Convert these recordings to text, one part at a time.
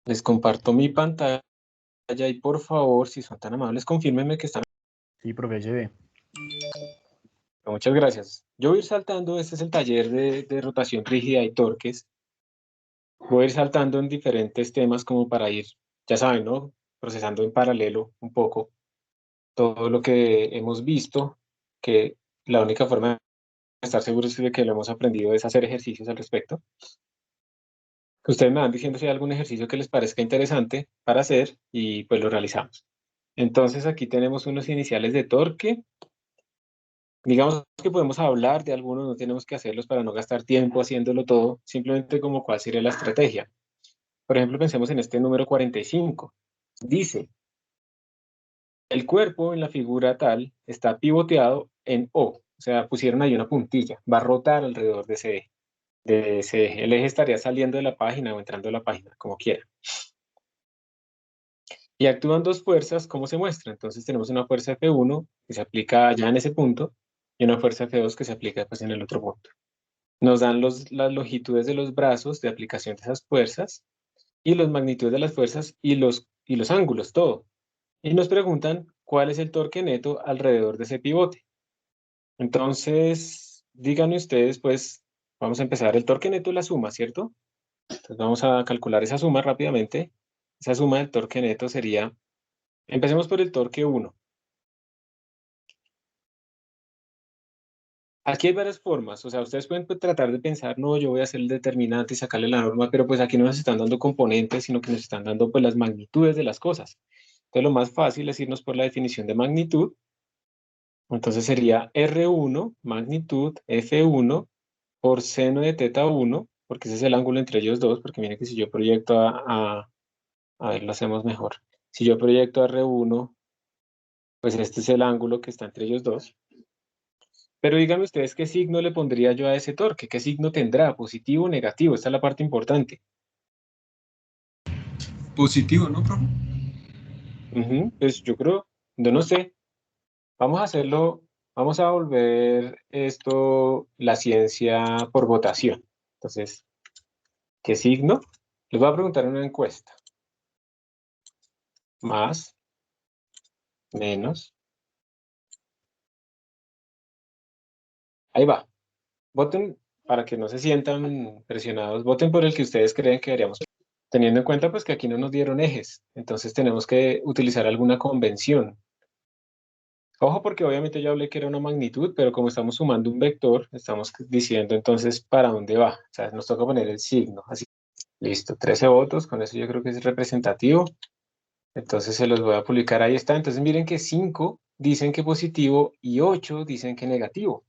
Les comparto mi pantalla y por favor, si son tan amables, confírmenme que están. Sí, profe, se ve. Muchas gracias. Yo voy a ir saltando, este es el taller de rotación rígida y torques. Voy a ir saltando en diferentes temas como para ir, ya saben, ¿no? Procesando en paralelo un poco todo lo que hemos visto, que la única forma de estar seguros de que lo hemos aprendido es hacer ejercicios al respecto. Ustedes me van diciendo si hay algún ejercicio que les parezca interesante para hacer y pues lo realizamos. Entonces aquí tenemos unos iniciales de torque. Digamos que podemos hablar de algunos, no tenemos que hacerlos para no gastar tiempo haciéndolo todo, simplemente como cuál sería la estrategia. Por ejemplo, pensemos en este número 45. Dice, el cuerpo en la figura tal está pivoteado en O, o sea, pusieron ahí una puntilla, va a rotar alrededor de ese eje. El eje estaría saliendo de la página o entrando a la página, como quiera. Y actúan dos fuerzas, ¿cómo se muestra? Entonces tenemos una fuerza F1 que se aplica ya en ese punto y una fuerza F2 que se aplica pues, en el otro punto. Nos dan las longitudes de los brazos de aplicación de esas fuerzas y las magnitudes de las fuerzas y los ángulos, todo. Y nos preguntan cuál es el torque neto alrededor de ese pivote. Entonces, díganme ustedes, pues, vamos a empezar. El torque neto es la suma, ¿cierto? Entonces vamos a calcular esa suma rápidamente. Esa suma del torque neto sería, empecemos por el torque 1. Aquí hay varias formas, o sea, ustedes pueden pues, tratar de pensar, no, yo voy a hacer el determinante y sacarle la norma, pero pues aquí no nos están dando componentes, sino que nos están dando pues las magnitudes de las cosas. Entonces lo más fácil es irnos por la definición de magnitud. Entonces sería R1 magnitud F1 por seno de teta 1, porque ese es el ángulo entre ellos dos, porque miren que si yo proyecto a ver, lo hacemos mejor. Si yo proyecto a R1, pues este es el ángulo que está entre ellos dos. Pero díganme ustedes qué signo le pondría yo a ese torque, qué signo tendrá, positivo o negativo, esta es la parte importante. Positivo, ¿no, profe? Pues yo creo, yo no sé, vamos a hacerlo, vamos a volver esto la ciencia por votación. Entonces, ¿qué signo? Les voy a preguntar en una encuesta. Más, menos. Ahí va. Voten para que no se sientan presionados. Voten por el que ustedes creen que deberíamos. Teniendo en cuenta pues que aquí no nos dieron ejes, entonces tenemos que utilizar alguna convención. Ojo porque obviamente yo hablé que era una magnitud, pero como estamos sumando un vector, estamos diciendo entonces para dónde va. O sea, nos toca poner el signo. Así, listo, 13 votos, con eso yo creo que es representativo. Entonces se los voy a publicar, ahí está. Entonces miren que 5 dicen que positivo y 8 dicen que negativo.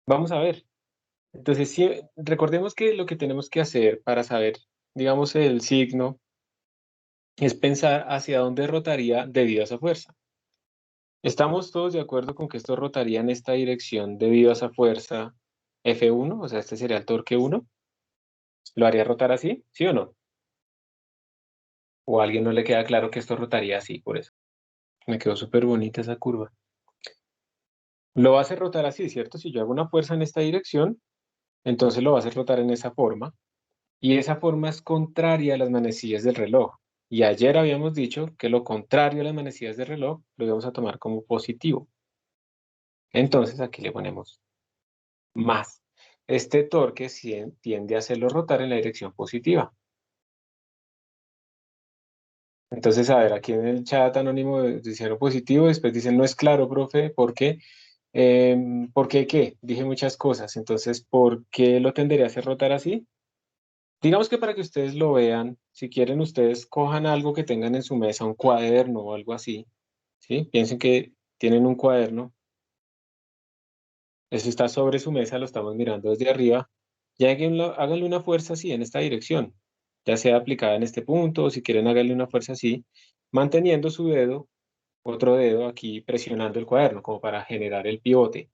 Vamos a ver. Entonces, recordemos que lo que tenemos que hacer para saber, digamos, el signo es pensar hacia dónde rotaría debido a esa fuerza. ¿Estamos todos de acuerdo con que esto rotaría en esta dirección debido a esa fuerza F1? O sea, este sería el torque 1. ¿Lo haría rotar así? ¿Sí o no? ¿O a alguien no le queda claro que esto rotaría así? Por eso. Me quedó súper bonita esa curva. Lo va a hacer rotar así, ¿cierto? Si yo hago una fuerza en esta dirección, entonces lo va a hacer rotar en esa forma. Y esa forma es contraria a las manecillas del reloj. Y ayer habíamos dicho que lo contrario a las manecillas del reloj lo íbamos a tomar como positivo. Entonces aquí le ponemos más. Este torque tiende a hacerlo rotar en la dirección positiva. Entonces, a ver, aquí en el chat anónimo dijeron positivo, después dicen no es claro, profe, ¿por qué? ¿Por qué qué? Dije muchas cosas. Entonces, ¿por qué lo tendería a hacer rotar así? Digamos que para que ustedes lo vean, si quieren ustedes cojan algo que tengan en su mesa, un cuaderno o algo así, ¿sí? Piensen que tienen un cuaderno, eso está sobre su mesa, lo estamos mirando desde arriba, y háganle una fuerza así en esta dirección, ya sea aplicada en este punto, o si quieren háganle una fuerza así, manteniendo su dedo, otro dedo aquí presionando el cuaderno, como para generar el pivote.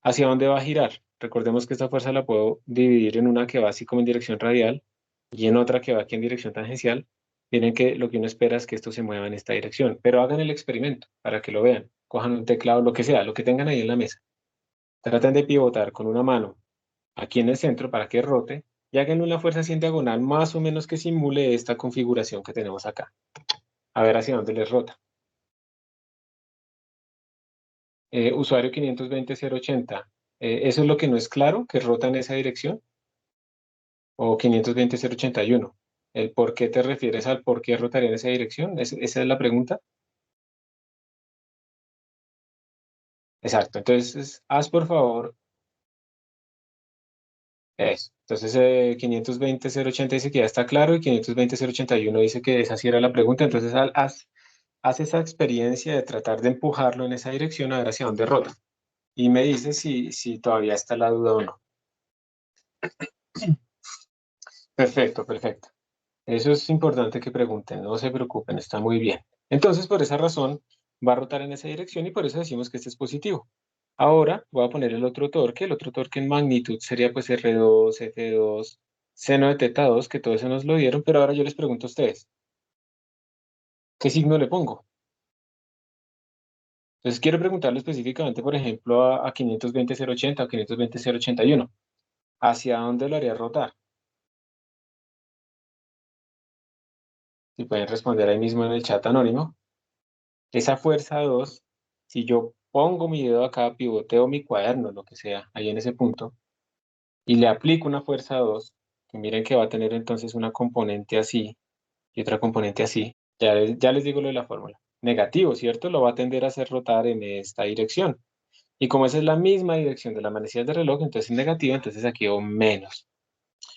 ¿Hacia dónde va a girar? Recordemos que esta fuerza la puedo dividir en una que va así como en dirección radial y en otra que va aquí en dirección tangencial. Miren que lo que uno espera es que esto se mueva en esta dirección, pero hagan el experimento para que lo vean. Cojan un teclado, lo que sea, lo que tengan ahí en la mesa. Traten de pivotar con una mano aquí en el centro para que rote y háganle una fuerza así en diagonal más o menos que simule esta configuración que tenemos acá. A ver hacia dónde les rota. Usuario 520.080. ¿Eso es lo que no es claro, que rota en esa dirección? ¿O 520.081? ¿El por qué te refieres al por qué rotaría en esa dirección? ¿Esa es la pregunta? Exacto. Entonces, haz por favor eso. Entonces, 520.080 dice que ya está claro y 520.081 dice que esa sí era la pregunta. Entonces, haz esa experiencia de tratar de empujarlo en esa dirección a ver hacia dónde rota. Y me dice si todavía está la duda o no. Perfecto, perfecto. Eso es importante que pregunten, no se preocupen, está muy bien. Entonces, por esa razón, va a rotar en esa dirección y por eso decimos que este es positivo. Ahora voy a poner el otro torque en magnitud sería pues R2, F2, seno de teta 2, que todo eso nos lo dieron, pero ahora yo les pregunto a ustedes, ¿qué signo le pongo? Entonces quiero preguntarle específicamente, por ejemplo, a 520.080 o 520.081, ¿hacia dónde lo haría rotar? Si pueden responder ahí mismo en el chat anónimo. Esa fuerza 2, si yo pongo mi dedo acá, pivoteo mi cuaderno, lo que sea, ahí en ese punto, y le aplico una fuerza 2, que miren que va a tener entonces una componente así y otra componente así, ya les digo lo de la fórmula. Negativo, ¿cierto? Lo va a tender a hacer rotar en esta dirección. Y como esa es la misma dirección de la manecilla del reloj, entonces es negativo, entonces aquí o menos.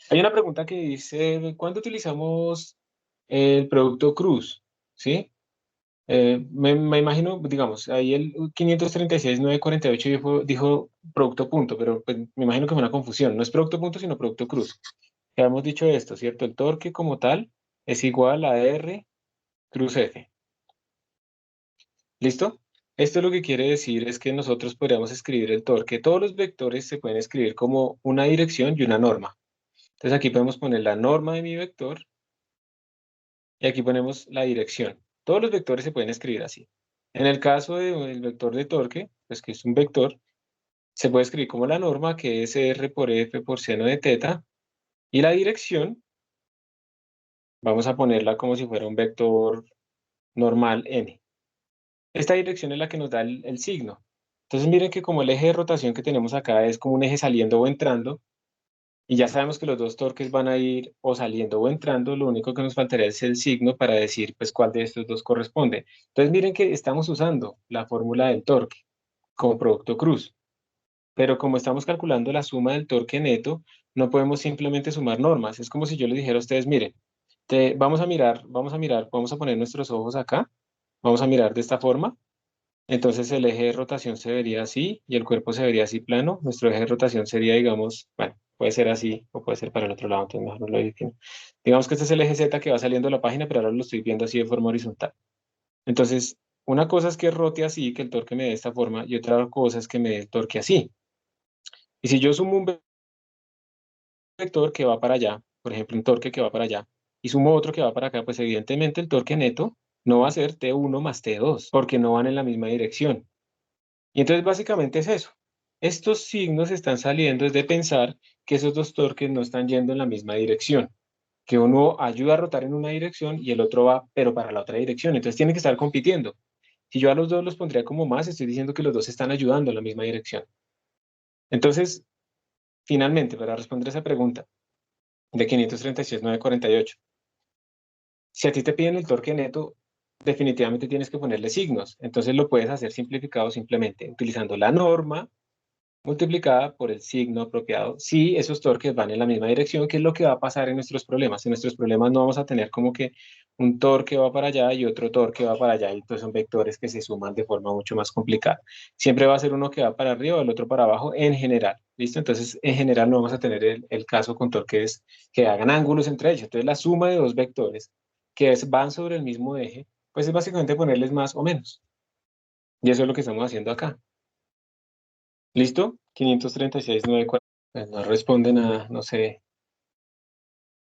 Hay una pregunta que dice, ¿cuándo utilizamos el producto cruz? ¿Sí? Me imagino, digamos, ahí el 536.948 dijo producto punto, pero pues, me imagino que fue una confusión. No es producto punto, sino producto cruz. Ya hemos dicho esto, ¿cierto? El torque como tal es igual a R cruz F. ¿Listo? Esto lo que quiere decir es que nosotros podríamos escribir el torque. Todos los vectores se pueden escribir como una dirección y una norma. Entonces aquí podemos poner la norma de mi vector y aquí ponemos la dirección. Todos los vectores se pueden escribir así. En el caso del vector de torque, pues que es un vector, se puede escribir como la norma, que es R por F por seno de teta, y la dirección, vamos a ponerla como si fuera un vector normal N. Esta dirección es la que nos da el signo. Entonces miren que como el eje de rotación que tenemos acá es como un eje saliendo o entrando, y ya sabemos que los dos torques van a ir o saliendo o entrando, lo único que nos faltaría es el signo para decir pues cuál de estos dos corresponde. Entonces miren que estamos usando la fórmula del torque como producto cruz, pero como estamos calculando la suma del torque neto, no podemos simplemente sumar normas. Es como si yo les dijera a ustedes, miren, vamos a poner nuestros ojos acá, vamos a mirar de esta forma. Entonces el eje de rotación se vería así y el cuerpo se vería así plano. Nuestro eje de rotación sería, digamos, bueno, puede ser así o puede ser para el otro lado, entonces mejor no lo defino. Digamos que este es el eje Z que va saliendo de la página, pero ahora lo estoy viendo así de forma horizontal. Entonces, una cosa es que rote así, que el torque me dé esta forma, y otra cosa es que me dé el torque así. Y si yo sumo un vector que va para allá, por ejemplo, un torque que va para allá, y sumo otro que va para acá, pues evidentemente el torque neto no va a ser T1 más T2, porque no van en la misma dirección. Y entonces básicamente es eso. Estos signos están saliendo es de pensar que esos dos torques no están yendo en la misma dirección, que uno ayuda a rotar en una dirección y el otro va, pero para la otra dirección. Entonces tienen que estar compitiendo. Si yo a los dos los pondría como más, estoy diciendo que los dos están ayudando en la misma dirección. Entonces, finalmente, para responder esa pregunta de 536.948, si a ti te piden el torque neto, definitivamente tienes que ponerle signos. Entonces lo puedes hacer simplificado simplemente utilizando la norma multiplicada por el signo apropiado si esos torques van en la misma dirección, que es lo que va a pasar en nuestros problemas. En nuestros problemas no vamos a tener como que un torque va para allá y otro torque va para allá, y entonces son vectores que se suman de forma mucho más complicada. Siempre va a ser uno que va para arriba, el otro para abajo en general. ¿Listo? Entonces, en general no vamos a tener el caso con torques que hagan ángulos entre ellos. Entonces, la suma de dos vectores van sobre el mismo eje, pues es básicamente ponerles más o menos. Y eso es lo que estamos haciendo acá. ¿Listo? 536.948. Pues no responde nada, no sé.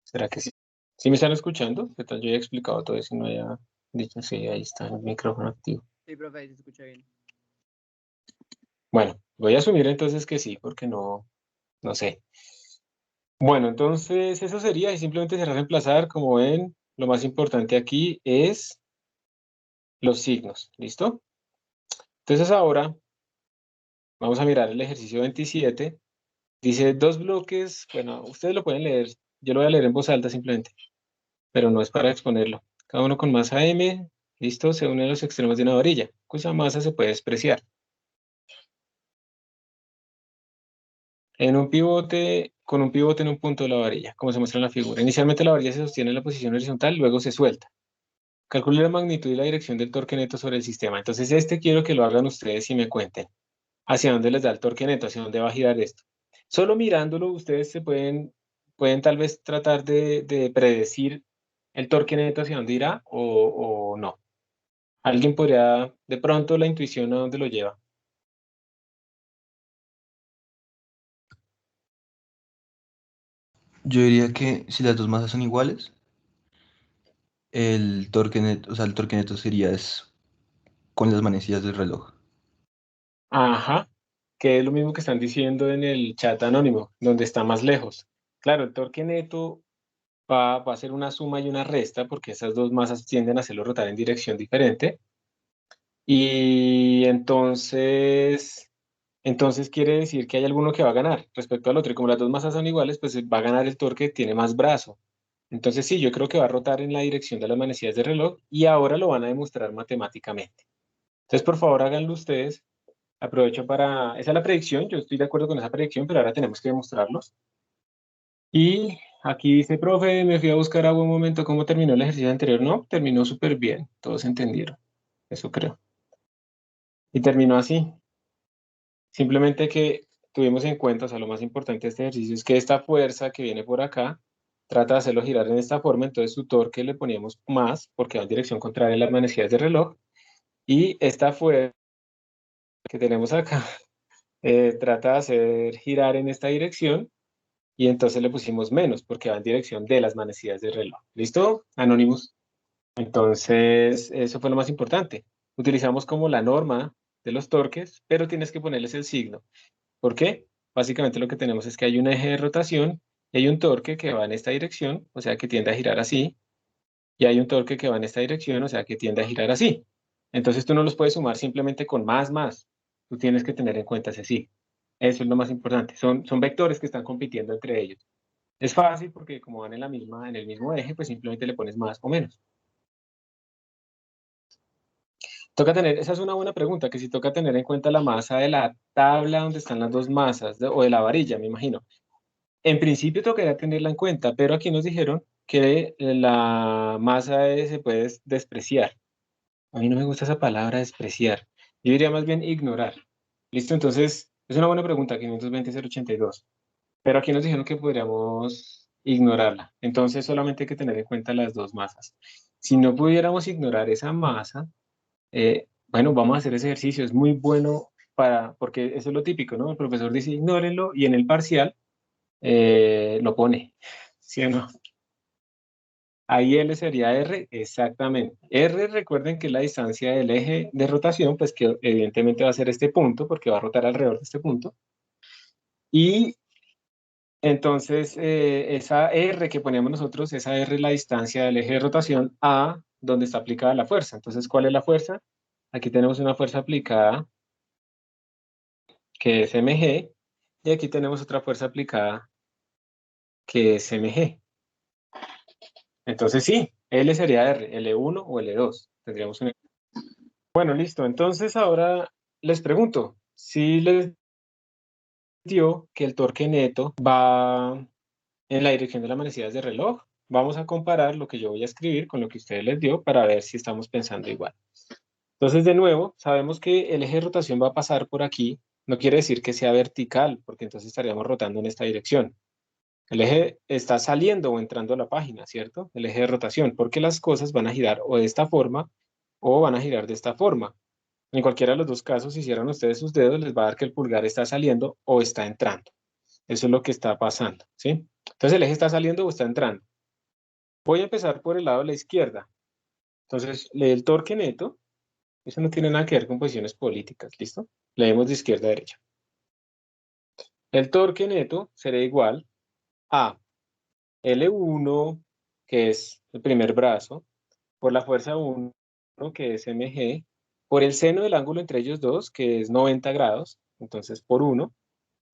¿Será que sí? ¿Sí me están escuchando? ¿Qué tal? Yo ya he explicado todo eso y no haya dicho, sí, ahí está el micrófono activo. Sí, profe, se escucha bien. Bueno, voy a asumir entonces que sí, porque no sé. Bueno, entonces eso sería, y simplemente será reemplazar, como ven, lo más importante aquí es los signos, ¿listo? Entonces ahora vamos a mirar el ejercicio 27. Dice dos bloques, bueno, ustedes lo pueden leer, yo lo voy a leer en voz alta simplemente, pero no es para exponerlo. Cada uno con masa M, listo, se unen los extremos de una varilla, cuya masa se puede despreciar. En un pivote, con un pivote en un punto de la varilla, como se muestra en la figura. Inicialmente la varilla se sostiene en la posición horizontal, luego se suelta. Calcule la magnitud y la dirección del torque neto sobre el sistema. Entonces este quiero que lo hagan ustedes y me cuenten hacia dónde les da el torque neto, hacia dónde va a girar esto. Solo mirándolo ustedes pueden tal vez tratar de predecir el torque neto hacia dónde irá o no. Alguien podría, de pronto la intuición a dónde lo lleva. Yo diría que si las dos masas son iguales, el torque neto, o sea, el torque neto sería es con las manecillas del reloj. Ajá, que es lo mismo que están diciendo en el chat anónimo, donde está más lejos. Claro, el torque neto va a ser una suma y una resta, porque esas dos masas tienden a hacerlo rotar en dirección diferente. Y entonces quiere decir que hay alguno que va a ganar respecto al otro. Y como las dos masas son iguales, pues va a ganar el torque que tiene más brazo. Entonces sí, yo creo que va a rotar en la dirección de las manecillas del reloj y ahora lo van a demostrar matemáticamente. Entonces, por favor, háganlo ustedes. Aprovecho para... Esa es la predicción, yo estoy de acuerdo con esa predicción, pero ahora tenemos que demostrarlos. Y aquí dice, profe, me fui a buscar agua un momento, ¿cómo terminó el ejercicio anterior? No, terminó súper bien, todos entendieron, eso creo. Y terminó así. Simplemente que tuvimos en cuenta, o sea, lo más importante de este ejercicio es que esta fuerza que viene por acá trata de hacerlo girar en esta forma, entonces su torque le poníamos más porque va en dirección contraria a las manecillas del reloj. Y esta fuerza que tenemos acá trata de hacer girar en esta dirección y entonces le pusimos menos porque va en dirección de las manecillas del reloj. ¿Listo, Anonymous? Entonces, eso fue lo más importante. Utilizamos como la norma de los torques, pero tienes que ponerles el signo. ¿Por qué? Básicamente lo que tenemos es que hay un eje de rotación y hay un torque que va en esta dirección, o sea que tiende a girar así, y hay un torque que va en esta dirección, o sea que tiende a girar así. Entonces tú no los puedes sumar simplemente con más, más. Tú tienes que tener en cuenta ese sí. Eso es lo más importante. Son vectores que están compitiendo entre ellos. Es fácil porque como van en en el mismo eje, pues simplemente le pones más o menos. Toca tener, esa es una buena pregunta, que si toca tener en cuenta la masa de la tabla donde están las dos masas, o de la varilla, me imagino. En principio tocaría tenerla en cuenta, pero aquí nos dijeron que la masa se puede despreciar. A mí no me gusta esa palabra despreciar. Yo diría más bien ignorar. Listo, entonces es una buena pregunta, 520.082. Pero aquí nos dijeron que podríamos ignorarla. Entonces solamente hay que tener en cuenta las dos masas. Si no pudiéramos ignorar esa masa, bueno, vamos a hacer ese ejercicio. Es muy bueno porque eso es lo típico, ¿no? El profesor dice ignórenlo y en el parcial lo pone. ¿Sí o no? Ahí L sería R, exactamente. R, recuerden que es la distancia del eje de rotación, pues que evidentemente va a ser este punto, porque va a rotar alrededor de este punto. Y entonces, esa R que ponemos nosotros, esa R es la distancia del eje de rotación a donde está aplicada la fuerza. Entonces, ¿cuál es la fuerza? Aquí tenemos una fuerza aplicada que es mg, y aquí tenemos otra fuerza aplicada que es mg. Entonces, sí, L sería R, L1 o L2. Tendríamos un... Bueno, listo. Entonces, ahora les pregunto, si les dio que el torque neto va en la dirección de las manecillas de reloj, vamos a comparar lo que yo voy a escribir con lo que ustedes les dio para ver si estamos pensando igual. Entonces, de nuevo, sabemos que el eje de rotación va a pasar por aquí. No quiere decir que sea vertical, porque entonces estaríamos rotando en esta dirección. El eje está saliendo o entrando a la página, ¿cierto? El eje de rotación, porque las cosas van a girar o de esta forma o van a girar de esta forma. En cualquiera de los dos casos, si cierran ustedes sus dedos, les va a dar que el pulgar está saliendo o está entrando. Eso es lo que está pasando, ¿sí? Entonces el eje está saliendo o está entrando. Voy a empezar por el lado de la izquierda. Entonces, lee el torque neto. Eso no tiene nada que ver con posiciones políticas, ¿listo? Leemos de izquierda a derecha. El torque neto será igual a L1, que es el primer brazo, por la fuerza 1, que es mg, por el seno del ángulo entre ellos dos, que es 90 grados, entonces por 1,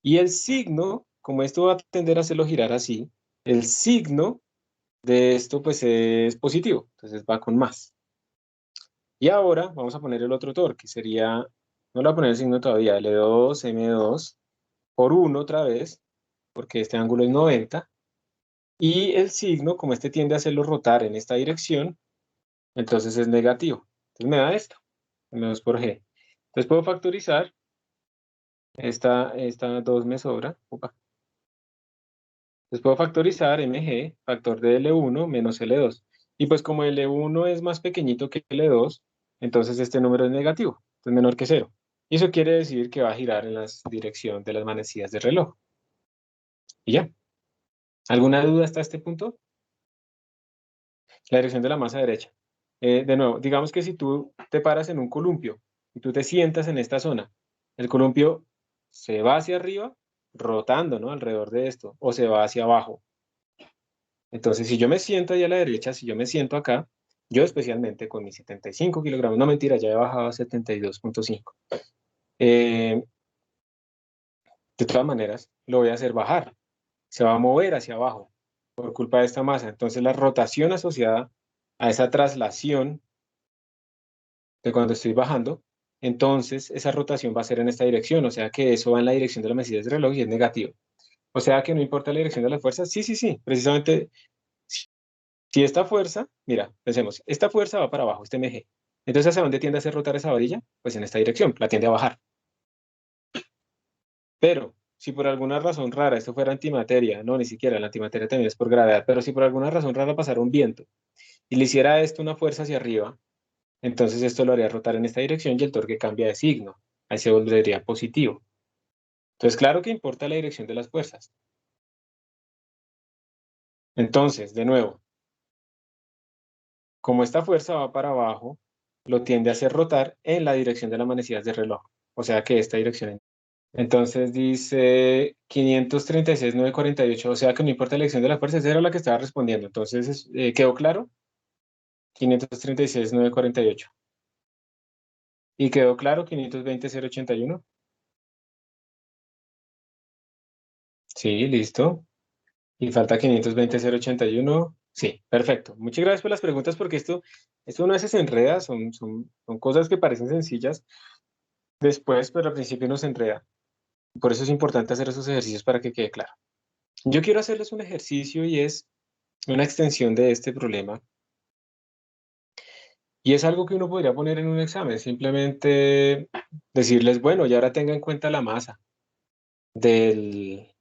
y el signo, como esto va a tender a hacerlo girar así, el signo de esto pues es positivo, entonces va con más. Y ahora vamos a poner el otro torque, sería, no le voy a poner el signo todavía, L2, M2, por 1 otra vez, porque este ángulo es 90, y el signo, como este tiende a hacerlo rotar en esta dirección, entonces es negativo. Entonces me da esto, M2 por G. Entonces puedo factorizar, esta 2 me sobra, opa. Entonces puedo factorizar mg, factor de L1 menos L2. Y pues como L1 es más pequeñito que L2, entonces este número es negativo, es menor que 0. Y eso quiere decir que va a girar en la dirección de las manecillas del reloj. Y ya. ¿Alguna duda hasta este punto? La dirección de la masa derecha. De nuevo, digamos que si tú te paras en un columpio y tú te sientas en esta zona, el columpio se va hacia arriba, rotando, ¿no? Alrededor de esto, o se va hacia abajo. Entonces, si yo me siento ahí a la derecha, si yo me siento acá, yo especialmente con mis 75 kilogramos, no mentira, ya he bajado a 72.5. De todas maneras, lo voy a hacer bajar. Se va a mover hacia abajo por culpa de esta masa. Entonces, la rotación asociada a esa traslación de cuando estoy bajando, entonces esa rotación va a ser en esta dirección, o sea que eso va en la dirección de las manecillas del reloj y es negativo. O sea que no importa la dirección de la fuerza, sí, sí, sí, precisamente si si esta fuerza, mira, pensemos, esta fuerza va para abajo, este mg. Entonces, ¿hacia dónde tiende a hacer rotar esa varilla? Pues en esta dirección, la tiende a bajar. Pero, si por alguna razón rara esto fuera antimateria, no, ni siquiera, la antimateria también es por gravedad, pero si por alguna razón rara pasara un viento y le hiciera esto una fuerza hacia arriba, entonces esto lo haría rotar en esta dirección y el torque cambia de signo. Ahí se volvería positivo. Entonces, claro que importa la dirección de las fuerzas. Entonces, de nuevo, como esta fuerza va para abajo, lo tiende a hacer rotar en la dirección de las manecillas del reloj. O sea que esta dirección. Entonces dice 536,948. O sea que no importa la dirección de las fuerzas, esa era la que estaba respondiendo. Entonces, ¿quedó claro? 536,948. ¿Y quedó claro? 520,081. Sí, listo. Y falta 520,081. Sí, perfecto. Muchas gracias por las preguntas porque esto no se enreda, son cosas que parecen sencillas. Después, pero al principio no se enreda. Por eso es importante hacer esos ejercicios para que quede claro. Yo quiero hacerles un ejercicio y es una extensión de este problema. Y es algo que uno podría poner en un examen, simplemente decirles, bueno, y ahora tenga en cuenta la masa del,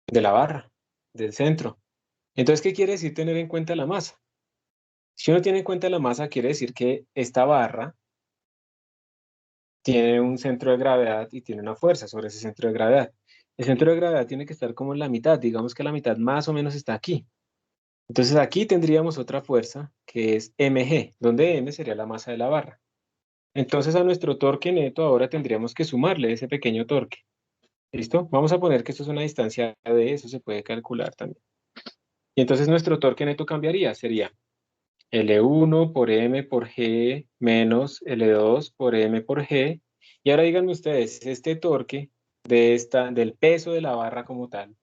de la barra, del centro. Entonces, ¿qué quiere decir tener en cuenta la masa? Si uno tiene en cuenta la masa, quiere decir que esta barra tiene un centro de gravedad y tiene una fuerza sobre ese centro de gravedad. El centro de gravedad tiene que estar como en la mitad, digamos que la mitad más o menos está aquí. Entonces aquí tendríamos otra fuerza que es mg, donde m sería la masa de la barra. Entonces a nuestro torque neto ahora tendríamos que sumarle ese pequeño torque. ¿Listo? Vamos a poner que esto es una distancia de eso, se puede calcular también. Y entonces nuestro torque neto cambiaría, sería L1 por M por G menos L2 por M por G. Y ahora díganme ustedes, este torque del peso de la barra como tal,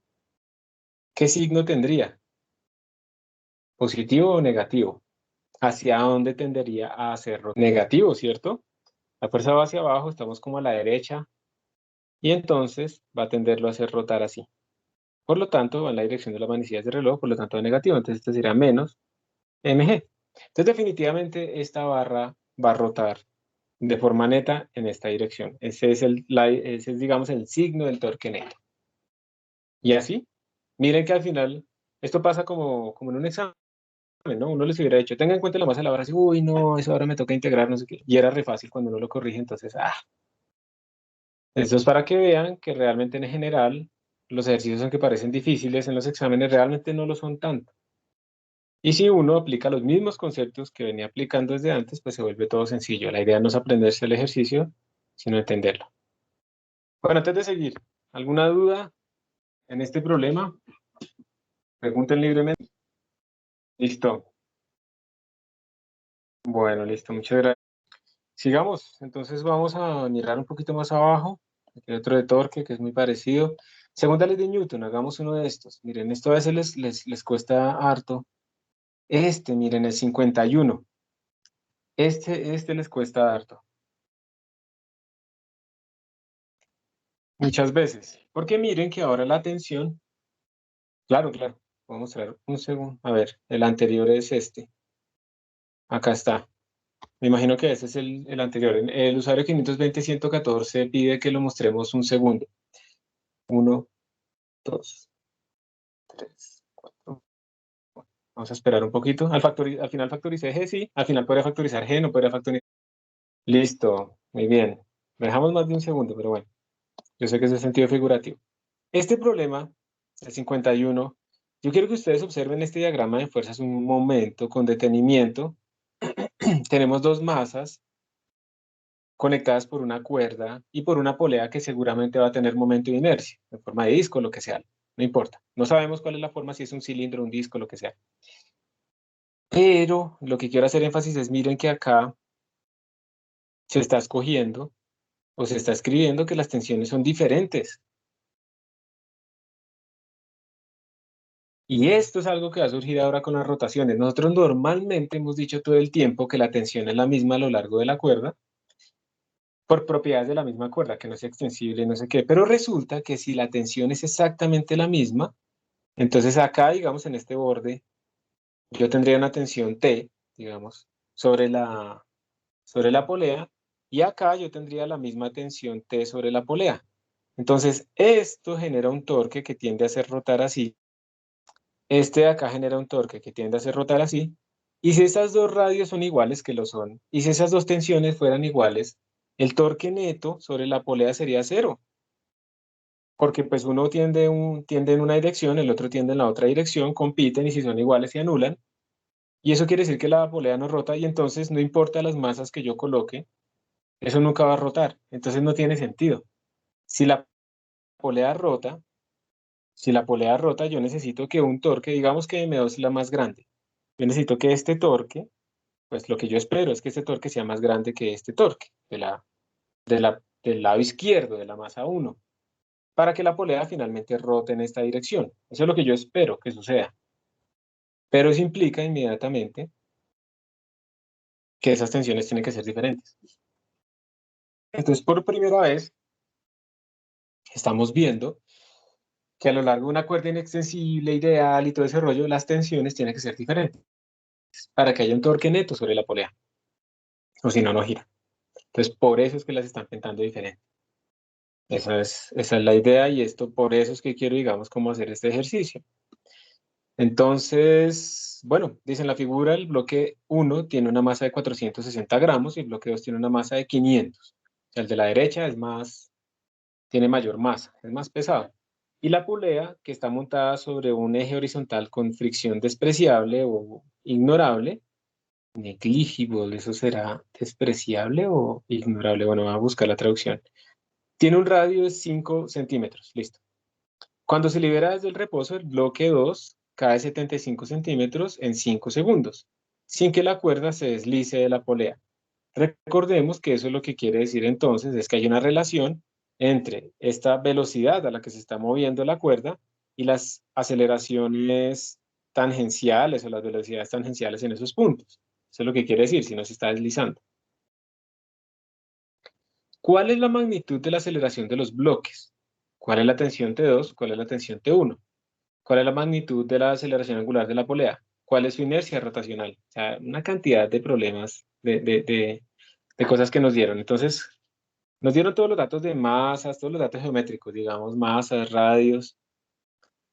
¿qué signo tendría? ¿Positivo o negativo? ¿Hacia dónde tendería a hacerlo? Negativo, ¿cierto? La fuerza va hacia abajo, estamos como a la derecha, y entonces va a tenderlo a hacer rotar así. Por lo tanto, va en la dirección de las manecillas del reloj, por lo tanto, negativo. Entonces, esto será menos mg. Entonces, definitivamente, esta barra va a rotar de forma neta en esta dirección. Ese es, digamos, el signo del torque neto. Y así, miren que al final, esto pasa como en un examen, ¿no? Uno les hubiera dicho, tengan en cuenta la masa de la barra, así, uy, no, eso ahora me toca integrar, no sé qué. Y era re fácil cuando uno lo corrige, entonces, Esto es para que vean que realmente en general, los ejercicios aunque parecen difíciles en los exámenes, realmente no lo son tanto. Y si uno aplica los mismos conceptos que venía aplicando desde antes, pues se vuelve todo sencillo. La idea no es aprenderse el ejercicio, sino entenderlo. Bueno, antes de seguir, ¿alguna duda en este problema? Pregunten libremente. Listo. Bueno, listo. Muchas gracias. Sigamos. Entonces vamos a mirar un poquito más abajo. Aquí hay otro de torque que es muy parecido. Segunda ley de Newton. Hagamos uno de estos. Miren, esto a veces les cuesta harto. Miren, el 51. Este les cuesta harto. Muchas veces. Porque miren que ahora la tensión. Claro, claro. Voy a mostrar un segundo. A ver, el anterior es este. Acá está. Me imagino que ese es el anterior. El usuario 520.114 pide que lo mostremos un segundo. Uno, dos, tres, cuatro. Vamos a esperar un poquito. Al final factoricé G, sí. Al final podría factorizar G, no podría factorizar. Listo. Muy bien. Lo dejamos más de un segundo, pero bueno. Yo sé que es el sentido figurativo. Este problema, el 51, yo quiero que ustedes observen este diagrama de fuerzas un momento con detenimiento. Tenemos dos masas conectadas por una cuerda y por una polea que seguramente va a tener momento de inercia, en forma de disco, lo que sea, no importa. No sabemos cuál es la forma, si es un cilindro, un disco, lo que sea. Pero lo que quiero hacer énfasis es, miren que acá se está escogiendo o se está escribiendo que las tensiones son diferentes. Y esto es algo que va a surgir ahora con las rotaciones. Nosotros normalmente hemos dicho todo el tiempo que la tensión es la misma a lo largo de la cuerda, por propiedades de la misma cuerda, que no es extensible, no sé qué. Pero resulta que si la tensión es exactamente la misma, entonces acá, digamos, en este borde, yo tendría una tensión T, digamos, sobre la polea, y acá yo tendría la misma tensión T sobre la polea. Entonces, esto genera un torque que tiende a hacer rotar así. Este de acá genera un torque que tiende a hacer rotar así. Y si esas dos radios son iguales, que lo son, y si esas dos tensiones fueran iguales, el torque neto sobre la polea sería cero, porque pues uno tiende en una dirección, el otro tiende en la otra dirección, compiten y si son iguales se anulan. Y eso quiere decir que la polea no rota y entonces no importa las masas que yo coloque, eso nunca va a rotar. Entonces no tiene sentido. Si la polea rota, si la polea rota, yo necesito que un torque, digamos que M2 es la más grande. Yo necesito que este torque, pues lo que yo espero es que este torque sea más grande que este torque del lado izquierdo de la masa uno, para que la polea finalmente rote en esta dirección. Eso es lo que yo espero que suceda. Pero eso implica inmediatamente que esas tensiones tienen que ser diferentes. Entonces, por primera vez, estamos viendo que a lo largo de una cuerda inextensible, ideal y todo ese rollo, las tensiones tienen que ser diferentes para que haya un torque neto sobre la polea. O si no, no gira. Entonces, por eso es que las están pintando diferentes. Esa es la idea y esto, por eso es que quiero, digamos, cómo hacer este ejercicio. Entonces, bueno, dice en la figura, el bloque 1 tiene una masa de 460 gramos y el bloque 2 tiene una masa de 500. O sea, el de la derecha tiene mayor masa, es más pesado. Y la polea, que está montada sobre un eje horizontal con fricción despreciable o ignorable, negligible, ¿eso será despreciable o ignorable? Bueno, vamos a buscar la traducción. Tiene un radio de 5 centímetros, listo. Cuando se libera desde el reposo, el bloque 2 cae 75 centímetros en 5 segundos, sin que la cuerda se deslice de la polea. Recordemos que eso es lo que quiere decir entonces, es que hay una relación entre esta velocidad a la que se está moviendo la cuerda y las aceleraciones tangenciales o las velocidades tangenciales en esos puntos. Eso es lo que quiere decir, si no se está deslizando. ¿Cuál es la magnitud de la aceleración de los bloques? ¿Cuál es la tensión T2? ¿Cuál es la tensión T1? ¿Cuál es la magnitud de la aceleración angular de la polea? ¿Cuál es su inercia rotacional? O sea, una cantidad de problemas, de cosas que nos dieron. Entonces, nos dieron todos los datos de masas, todos los datos geométricos, digamos, masas, radios.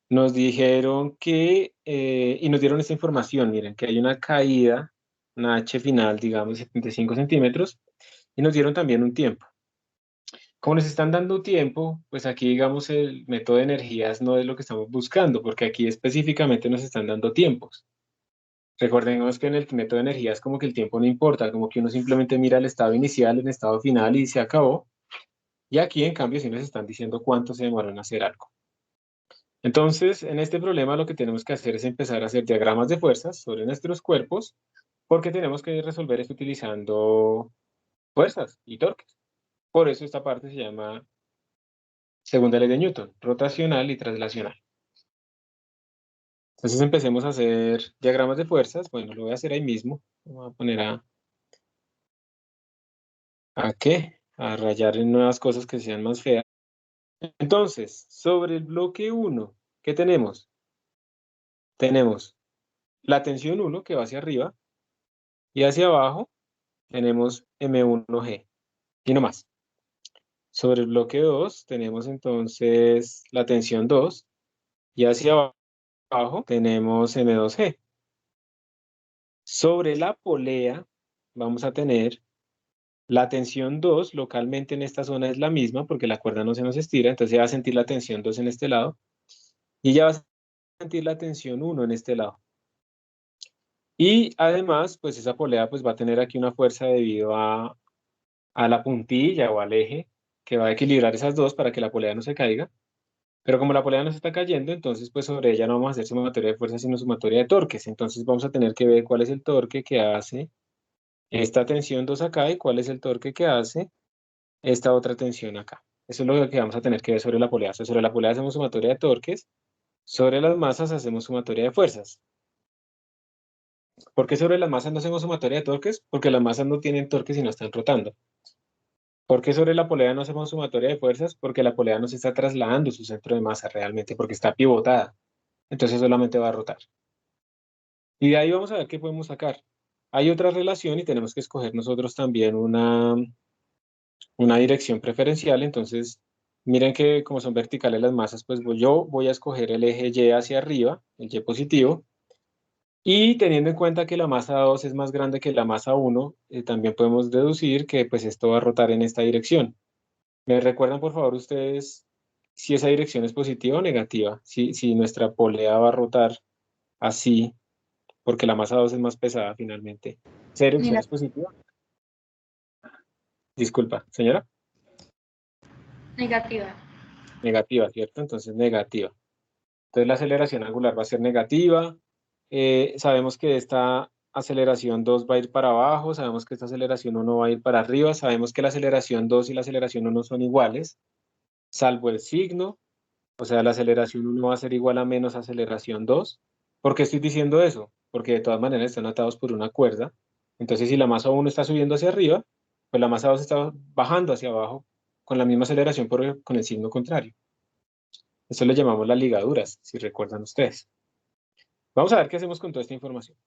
Nos dijeron y nos dieron esta información, miren, que hay una caída, una H final, digamos, de 75 centímetros, y nos dieron también un tiempo. Como nos están dando tiempo, pues aquí, digamos, el método de energías no es lo que estamos buscando, porque aquí específicamente nos están dando tiempos. Recordemos que en el método de energías como que el tiempo no importa, como que uno simplemente mira el estado inicial, el estado final y se acabó. Y aquí, en cambio, sí nos están diciendo cuánto se demoró en hacer algo. Entonces, en este problema lo que tenemos que hacer es empezar a hacer diagramas de fuerzas sobre nuestros cuerpos, porque tenemos que resolver esto utilizando fuerzas y torques. Por eso esta parte se llama segunda ley de Newton, rotacional y traslacional. Entonces empecemos a hacer diagramas de fuerzas. Bueno, lo voy a hacer ahí mismo. Voy a poner ¿a qué? A rayar en nuevas cosas que sean más feas. Entonces, sobre el bloque 1, ¿qué tenemos? Tenemos la tensión 1 que va hacia arriba y hacia abajo tenemos M1G y no más. Sobre el bloque 2 tenemos entonces la tensión 2 y hacia abajo tenemos M2G. Sobre la polea vamos a tener la tensión 2 localmente en esta zona es la misma porque la cuerda no se nos estira, entonces ya va a sentir la tensión 2 en este lado y ya va a sentir la tensión 1 en este lado. Y además, pues esa polea pues va a tener aquí una fuerza debido a la puntilla o al eje que va a equilibrar esas dos para que la polea no se caiga. Pero como la polea no se está cayendo, entonces pues sobre ella no vamos a hacer sumatoria de fuerzas, sino sumatoria de torques. Entonces vamos a tener que ver cuál es el torque que hace esta tensión 2 acá y cuál es el torque que hace esta otra tensión acá. Eso es lo que vamos a tener que ver sobre la polea. O sea, sobre la polea hacemos sumatoria de torques, sobre las masas hacemos sumatoria de fuerzas. ¿Por qué sobre las masas no hacemos sumatoria de torques? Porque las masas no tienen torques y no están rotando. ¿Por qué sobre la polea no hacemos sumatoria de fuerzas? Porque la polea no se está trasladando su centro de masa realmente, porque está pivotada. Entonces solamente va a rotar. Y de ahí vamos a ver qué podemos sacar. Hay otra relación y tenemos que escoger nosotros también una dirección preferencial. Entonces, miren que como son verticales las masas, pues yo voy a escoger el eje Y hacia arriba, el Y positivo. Y teniendo en cuenta que la masa 2 es más grande que la masa 1, también podemos deducir que pues esto va a rotar en esta dirección. ¿Me recuerdan, por favor, ustedes si esa dirección es positiva o negativa? Si nuestra polea va a rotar así, porque la masa 2 es más pesada finalmente. ¿Esa dirección Nega- es positiva? Disculpa, señora. Negativa. Negativa, ¿cierto? Entonces negativa. Entonces la aceleración angular va a ser negativa. Sabemos que esta aceleración 2 va a ir para abajo, sabemos que esta aceleración 1 va a ir para arriba, sabemos que la aceleración 2 y la aceleración 1 son iguales, salvo el signo. O sea, la aceleración 1 va a ser igual a menos aceleración 2. ¿Por qué estoy diciendo eso? Porque de todas maneras están atados por una cuerda. Entonces, si la masa 1 está subiendo hacia arriba, pues la masa 2 está bajando hacia abajo con la misma aceleración, pero con el signo contrario. Eso le llamamos las ligaduras, si recuerdan ustedes. Vamos a ver qué hacemos con toda esta información.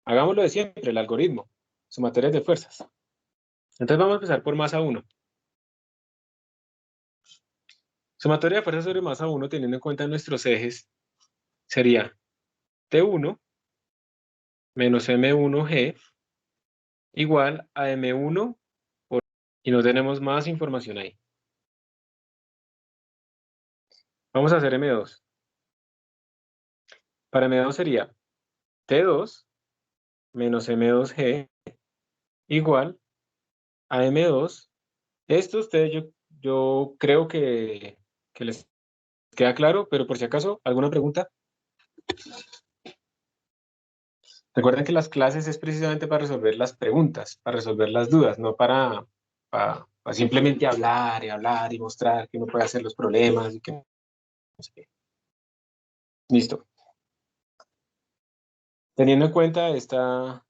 Hagámoslo de siempre, el algoritmo, sumatorias de fuerzas. Entonces vamos a empezar por masa 1. Sumatoria de fuerzas sobre masa 1, teniendo en cuenta nuestros ejes, sería T1 menos M1G igual a M1 y no tenemos más información ahí. Vamos a hacer M2. Para M2 sería T2 menos M2G igual a M2. Esto ustedes yo creo que les queda claro, pero por si acaso, ¿alguna pregunta? Recuerden que las clases es precisamente para resolver las preguntas, para resolver las dudas, no para simplemente hablar y mostrar que uno puede hacer los problemas y que no sé qué. Listo. Teniendo en cuenta esto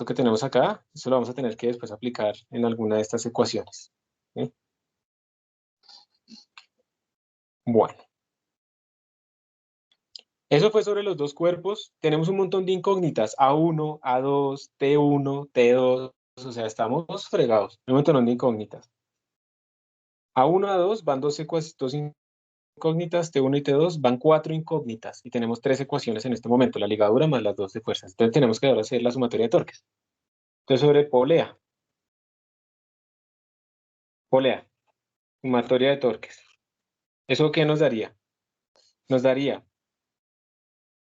que tenemos acá, eso lo vamos a tener que después aplicar en alguna de estas ecuaciones. ¿Sí? Bueno, eso fue sobre los dos cuerpos. Tenemos un montón de incógnitas, A1, A2, T1, T2, o sea, estamos fregados. Un montón de incógnitas. A1, A2 van dos incógnitas, T1 y T2 van 4 incógnitas y tenemos 3 ecuaciones en este momento, la ligadura más las dos de fuerzas. Entonces tenemos que ahora hacer la sumatoria de torques. Entonces sobre polea, sumatoria de torques. ¿Eso qué nos daría? Nos daría,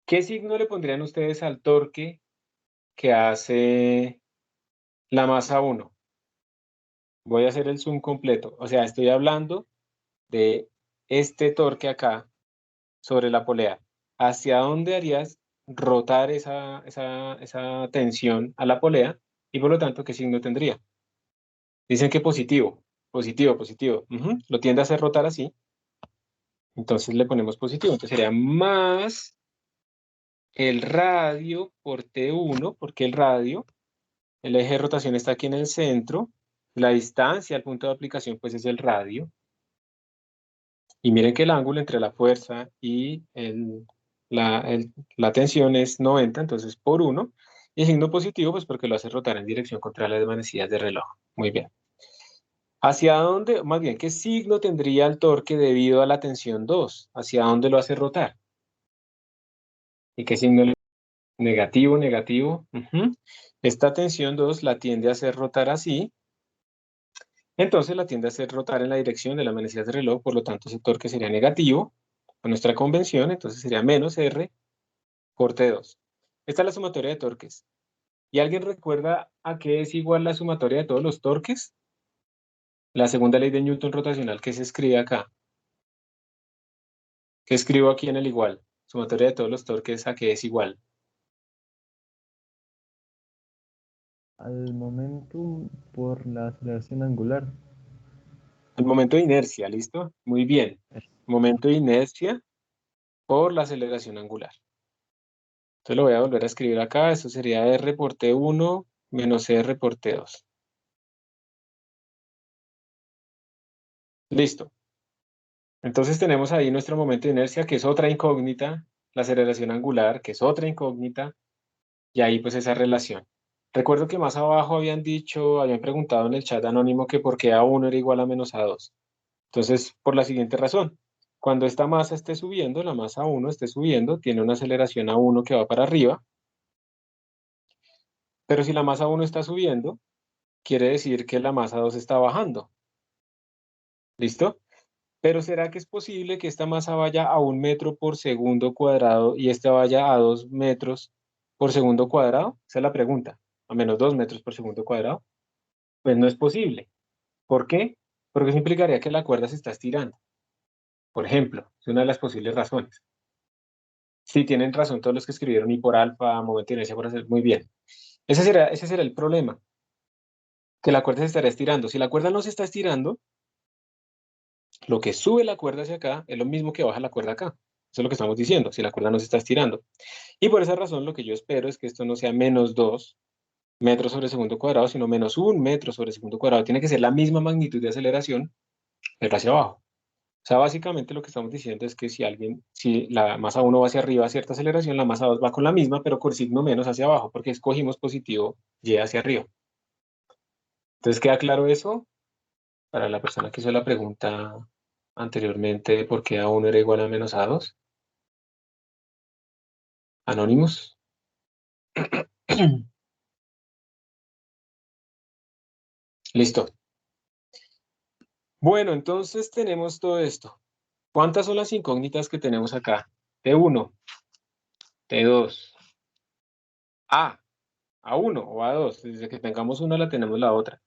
¿qué signo le pondrían ustedes al torque que hace la masa 1? Voy a hacer el zoom completo. O sea, estoy hablando de este torque acá, sobre la polea, ¿hacia dónde harías rotar esa tensión a la polea? Y por lo tanto, ¿qué signo tendría? Dicen que positivo, positivo, positivo. Ujú, lo tiende a hacer rotar así. Entonces le ponemos positivo. Entonces sería más el radio por T1, porque el eje de rotación está aquí en el centro. La distancia al punto de aplicación, pues es el radio. Y miren que el ángulo entre la fuerza y la tensión es 90, entonces por 1. Y el signo positivo, pues porque lo hace rotar en dirección contra las manecillas del reloj. Muy bien. ¿Hacia dónde, más bien, qué signo tendría el torque debido a la tensión 2? ¿Hacia dónde lo hace rotar? ¿Y qué signo? Negativo, negativo. Ujú. Esta tensión 2 la tiende a hacer rotar así. Entonces la tiende a hacer rotar en la dirección de las manecillas del reloj, por lo tanto ese torque sería negativo con nuestra convención, entonces sería menos R por T2. Esta es la sumatoria de torques. ¿Y alguien recuerda a qué es igual la sumatoria de todos los torques? La segunda ley de Newton rotacional que se escribe acá. ¿Qué escribo aquí en el igual? Sumatoria de todos los torques, ¿a qué es igual? Al momentum por la aceleración angular. El momento de inercia, ¿listo? Muy bien. Momento de inercia por la aceleración angular. Entonces lo voy a volver a escribir acá. Eso sería R por T1 menos R por T2. Listo. Entonces tenemos ahí nuestro momento de inercia, que es otra incógnita, la aceleración angular, que es otra incógnita, y ahí pues esa relación. Recuerdo que más abajo habían preguntado en el chat anónimo que por qué A1 era igual a menos A2. Entonces, por la siguiente razón. Cuando esta masa esté subiendo, la masa 1 esté subiendo, tiene una aceleración A1 que va para arriba, pero si la masa 1 está subiendo, quiere decir que la masa 2 está bajando. ¿Listo? Pero ¿será que es posible que esta masa vaya a 1 metro por segundo cuadrado y esta vaya a 2 metros por segundo cuadrado? Esa es la pregunta. A menos 2 metros por segundo cuadrado. Pues no es posible. ¿Por qué? Porque eso implicaría que la cuerda se está estirando. Por ejemplo, es una de las posibles razones. Sí, tienen razón todos los que escribieron y por alfa, momento de inercia por hacer muy bien. Ese será el problema, que la cuerda se estará estirando. Si la cuerda no se está estirando, lo que sube la cuerda hacia acá es lo mismo que baja la cuerda acá. Eso es lo que estamos diciendo, si la cuerda no se está estirando. Y por esa razón lo que yo espero es que esto no sea menos 2 metros sobre segundo cuadrado, sino menos 1 metro sobre segundo cuadrado. Tiene que ser la misma magnitud de aceleración, pero hacia abajo. O sea, básicamente lo que estamos diciendo es que si la masa 1 va hacia arriba a cierta aceleración, la masa 2 va con la misma, pero con signo menos hacia abajo, porque escogimos positivo y hacia arriba. Entonces, ¿queda claro eso? Para la persona que hizo la pregunta anteriormente de por qué A1 era igual a menos A2. Anónimos. Listo. Bueno, entonces tenemos todo esto. ¿Cuántas son las incógnitas que tenemos acá? T1, T2, A, A1 o A2. Desde que tengamos una la tenemos la otra.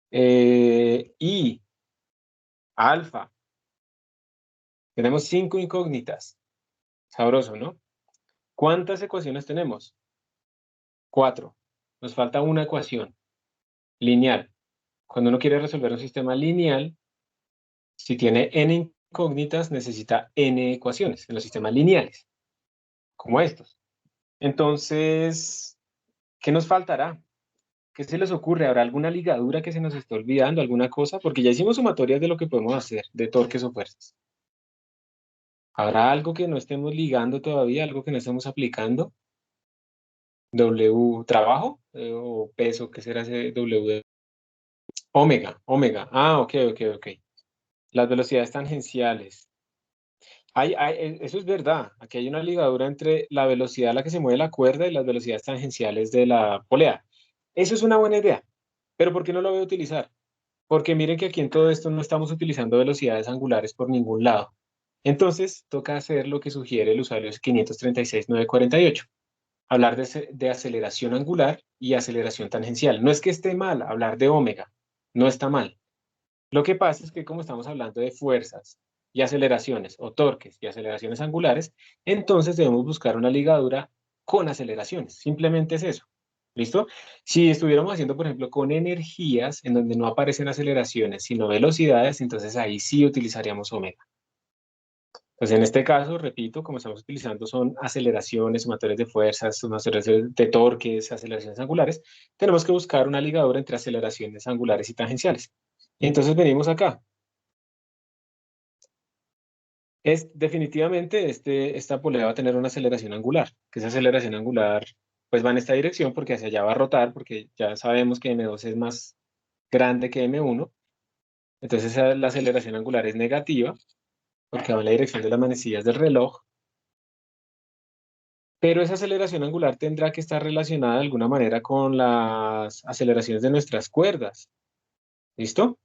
I, alfa. Tenemos 5 incógnitas. Sabroso, ¿no? ¿Cuántas ecuaciones tenemos? 4. Nos falta una ecuación lineal. Cuando uno quiere resolver un sistema lineal, si tiene n incógnitas, necesita n ecuaciones en los sistemas lineales, como estos. Entonces, ¿qué nos faltará? ¿Qué se les ocurre? ¿Habrá alguna ligadura que se nos esté olvidando, alguna cosa? Porque ya hicimos sumatorias de lo que podemos hacer, de torques o fuerzas. ¿Habrá algo que no estemos ligando todavía, algo que no estemos aplicando? W, trabajo o peso, ¿qué será ese W? Omega, omega. Ah, ok, ok, ok. Las velocidades tangenciales. Eso es verdad. Aquí hay una ligadura entre la velocidad a la que se mueve la cuerda y las velocidades tangenciales de la polea. Eso es una buena idea. Pero ¿por qué no lo voy a utilizar? Porque miren que aquí en todo esto no estamos utilizando velocidades angulares por ningún lado. Entonces, toca hacer lo que sugiere el usuario 536.948. Hablar de aceleración angular y aceleración tangencial. No es que esté mal hablar de omega, no está mal. Lo que pasa es que como estamos hablando de fuerzas y aceleraciones, o torques y aceleraciones angulares, entonces debemos buscar una ligadura con aceleraciones. Simplemente es eso. ¿Listo? Si estuviéramos haciendo, por ejemplo, con energías en donde no aparecen aceleraciones, sino velocidades, entonces ahí sí utilizaríamos omega. Pues en este caso, repito, como estamos utilizando son aceleraciones, sumatoриos de fuerzas, sumatoриos de torques, aceleraciones angulares, tenemos que buscar una ligadura entre aceleraciones angulares y tangenciales. Y entonces venimos acá. Definitivamente esta polea va a tener una aceleración angular, que esa aceleración angular pues va en esta dirección porque hacia allá va a rotar, porque ya sabemos que M2 es más grande que M1, entonces la aceleración angular es negativa, porque va en la dirección de las manecillas del reloj, pero esa aceleración angular tendrá que estar relacionada de alguna manera con las aceleraciones de nuestras cuerdas, ¿listo?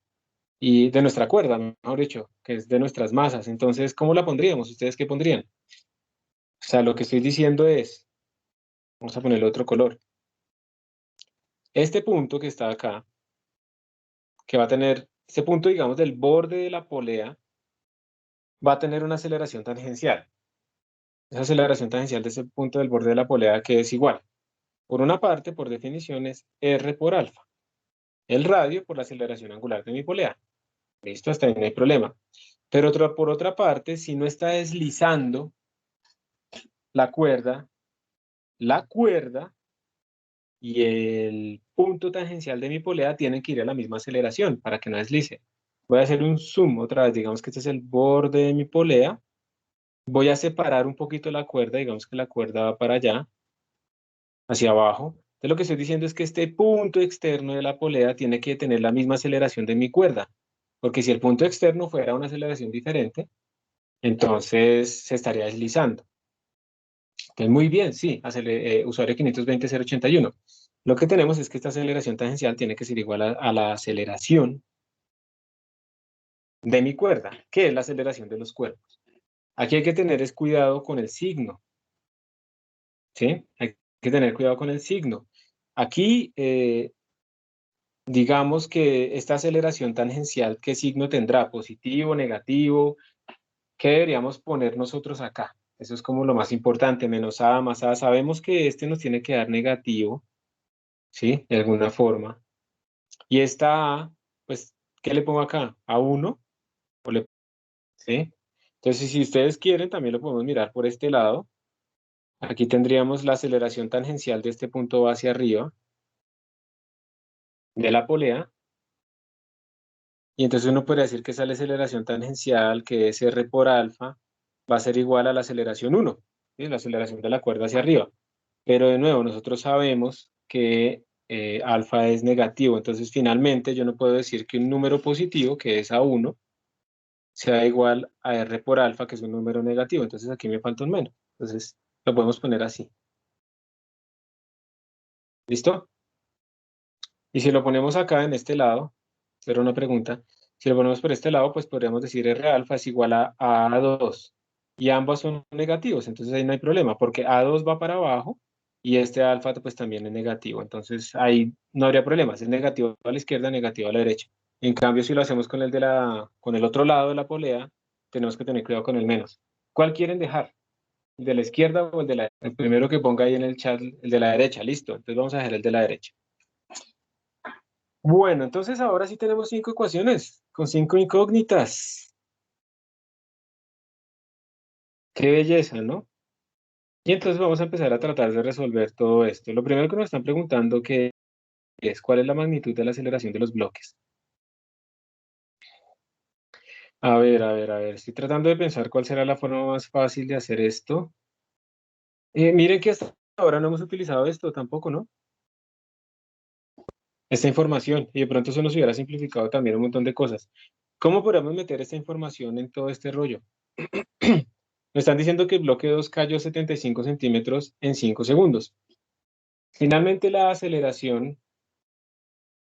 Y de nuestra cuerda, mejor dicho, que es de nuestras masas. Entonces, ¿cómo la pondríamos? ¿Ustedes qué pondrían? O sea, lo que estoy diciendo es, vamos a ponerle otro color. Este punto que está acá, que va a tener, este punto, digamos, del borde de la polea, va a tener una aceleración tangencial. Esa aceleración tangencial de ese punto del borde de la polea que es igual. Por una parte, por definición, es R por alfa. El radio por la aceleración angular de mi polea. Listo, hasta ahí no hay problema. Pero por otra parte, si no está deslizando la cuerda y el punto tangencial de mi polea tienen que ir a la misma aceleración para que no deslice. Voy a hacer un zoom otra vez, digamos que este es el borde de mi polea. Voy a separar un poquito la cuerda, digamos que la cuerda va para allá, hacia abajo. Entonces lo que estoy diciendo es que este punto externo de la polea tiene que tener la misma aceleración de mi cuerda, porque si el punto externo fuera una aceleración diferente, entonces se estaría deslizando. Entonces, muy bien, sí, usuario 520.081. Lo que tenemos es que esta aceleración tangencial tiene que ser igual a la aceleración de mi cuerda, que es la aceleración de los cuerpos. Aquí hay que tener cuidado con el signo, ¿sí? Hay que tener cuidado con el signo. Aquí, digamos que esta aceleración tangencial, ¿qué signo tendrá? ¿Positivo, negativo? ¿Qué deberíamos poner nosotros acá? Eso es como lo más importante, menos A, más A. Sabemos que este nos tiene que dar negativo, ¿sí? De alguna forma. Y esta A, pues, ¿qué le pongo acá? ¿A1? ¿Sí? Entonces, si ustedes quieren, también lo podemos mirar por este lado. Aquí tendríamos la aceleración tangencial de este punto va hacia arriba, de la polea. Y entonces uno podría decir que esa aceleración tangencial, que es R por alfa, va a ser igual a la aceleración 1, ¿sí? La aceleración de la cuerda hacia arriba. Pero de nuevo, nosotros sabemos que alfa es negativo, entonces finalmente yo no puedo decir que un número positivo, que es A1, sea igual a R por alfa, que es un número negativo. Entonces aquí me falta un menos. Entonces lo podemos poner así. ¿Listo? Y si lo ponemos acá en este lado, era una pregunta, si lo ponemos por este lado, pues podríamos decir R alfa es igual a A2. Y ambos son negativos, entonces ahí no hay problema, porque A2 va para abajo y este alfa pues también es negativo. Entonces ahí no habría problemas, es negativo a la izquierda, negativo a la derecha. En cambio, si lo hacemos con con el otro lado de la polea, tenemos que tener cuidado con el menos. ¿Cuál quieren dejar? ¿El de la izquierda o el de la derecha? El primero que ponga ahí en el chat, el de la derecha, listo. Entonces vamos a dejar el de la derecha. Bueno, entonces ahora sí tenemos 5 ecuaciones con 5 incógnitas. Qué belleza, ¿no? Y entonces vamos a empezar a tratar de resolver todo esto. Lo primero que nos están preguntando que es cuál es la magnitud de la aceleración de los bloques. A ver, estoy tratando de pensar cuál será la forma más fácil de hacer esto. Miren que hasta ahora no hemos utilizado esto tampoco, ¿no? Esta información, y de pronto eso nos hubiera simplificado también un montón de cosas. ¿Cómo podemos meter esta información en todo este rollo? Me están diciendo que el bloque 2 cayó 75 centímetros en 5 segundos. Finalmente la aceleración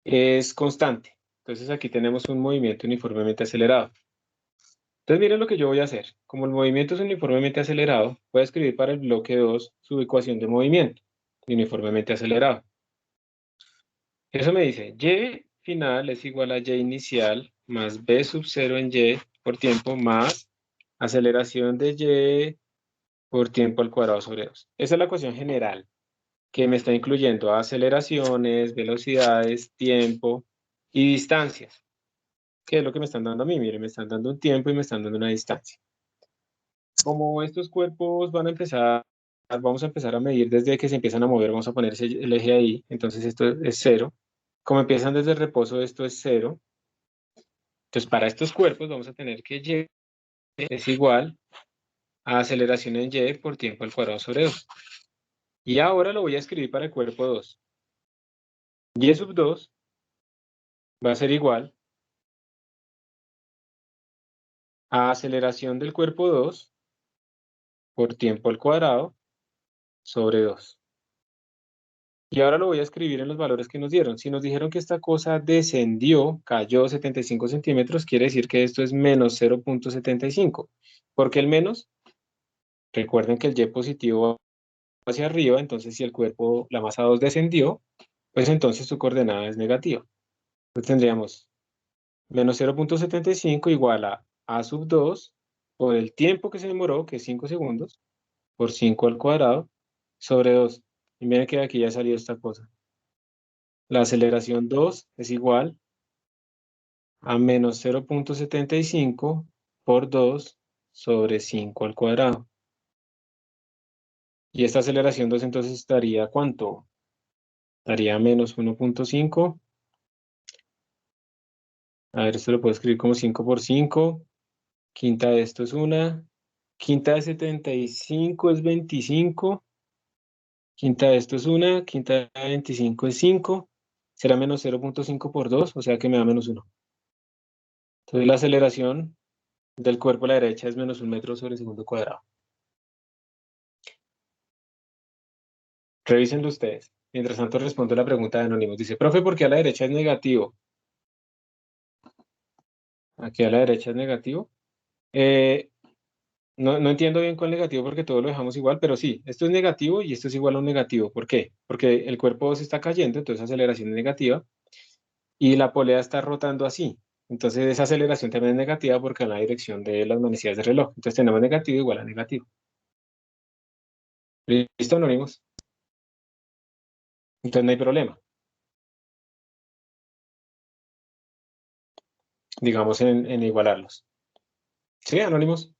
es constante. Entonces aquí tenemos un movimiento uniformemente acelerado. Entonces miren lo que yo voy a hacer. Como el movimiento es uniformemente acelerado, voy a escribir para el bloque 2 su ecuación de movimiento uniformemente acelerado. Eso me dice, y final es igual a y inicial más b sub 0 en y por tiempo más aceleración de y por tiempo al cuadrado sobre 2. Esa es la ecuación general, que me está incluyendo aceleraciones, velocidades, tiempo y distancias. ¿Qué es lo que me están dando a mí? Miren, me están dando un tiempo y me están dando una distancia. Como estos cuerpos van a empezar, vamos a empezar a medir desde que se empiezan a mover, vamos a poner el eje ahí, entonces esto es 0. Como empiezan desde el reposo, esto es 0. Entonces, para estos cuerpos vamos a tener que y es igual a aceleración en y por tiempo al cuadrado sobre 2. Y ahora lo voy a escribir para el cuerpo 2. Y sub 2 va a ser igual a aceleración del cuerpo 2 por tiempo al cuadrado sobre 2. Y ahora lo voy a escribir en los valores que nos dieron. Si nos dijeron que esta cosa descendió, cayó 75 centímetros, quiere decir que esto es menos 0.75. ¿Por qué el menos? Recuerden que el y positivo va hacia arriba, entonces si el cuerpo, la masa 2 descendió, pues entonces su coordenada es negativa. Entonces tendríamos menos 0.75 igual a sub 2 por el tiempo que se demoró, que es 5 segundos, por 5 al cuadrado, sobre 2. Y miren que aquí ya salió esta cosa. La aceleración 2 es igual a menos 0.75 por 2 sobre 5 al cuadrado. Y esta aceleración 2 entonces estaría, ¿cuánto? Estaría menos 1.5. A ver, esto lo puedo escribir como 5 por 5. Quinta de esto es 1. Quinta de 75 es 25. Quinta de esto es 1. Quinta de 25 es 5. Será menos 0.5 por 2, o sea que me da menos 1. Entonces la aceleración del cuerpo a la derecha es menos 1 metro sobre segundo cuadrado. Revísenlo ustedes. Mientras tanto respondo la pregunta de Anónimos. Dice, profe, ¿por qué a la derecha es negativo? Aquí a la derecha es negativo. No entiendo bien cuál negativo porque todo lo dejamos igual, pero sí, esto es negativo y esto es igual a un negativo. ¿Por qué? Porque el cuerpo se está cayendo, entonces aceleración es negativa, y la polea está rotando así. Entonces esa aceleración también es negativa porque en la dirección de las manecillas del reloj. Entonces tenemos negativo igual a negativo. ¿Listo, Anónimos? Entonces no hay problema. Digamos en igualarlos. ¿Sí, Anónimos?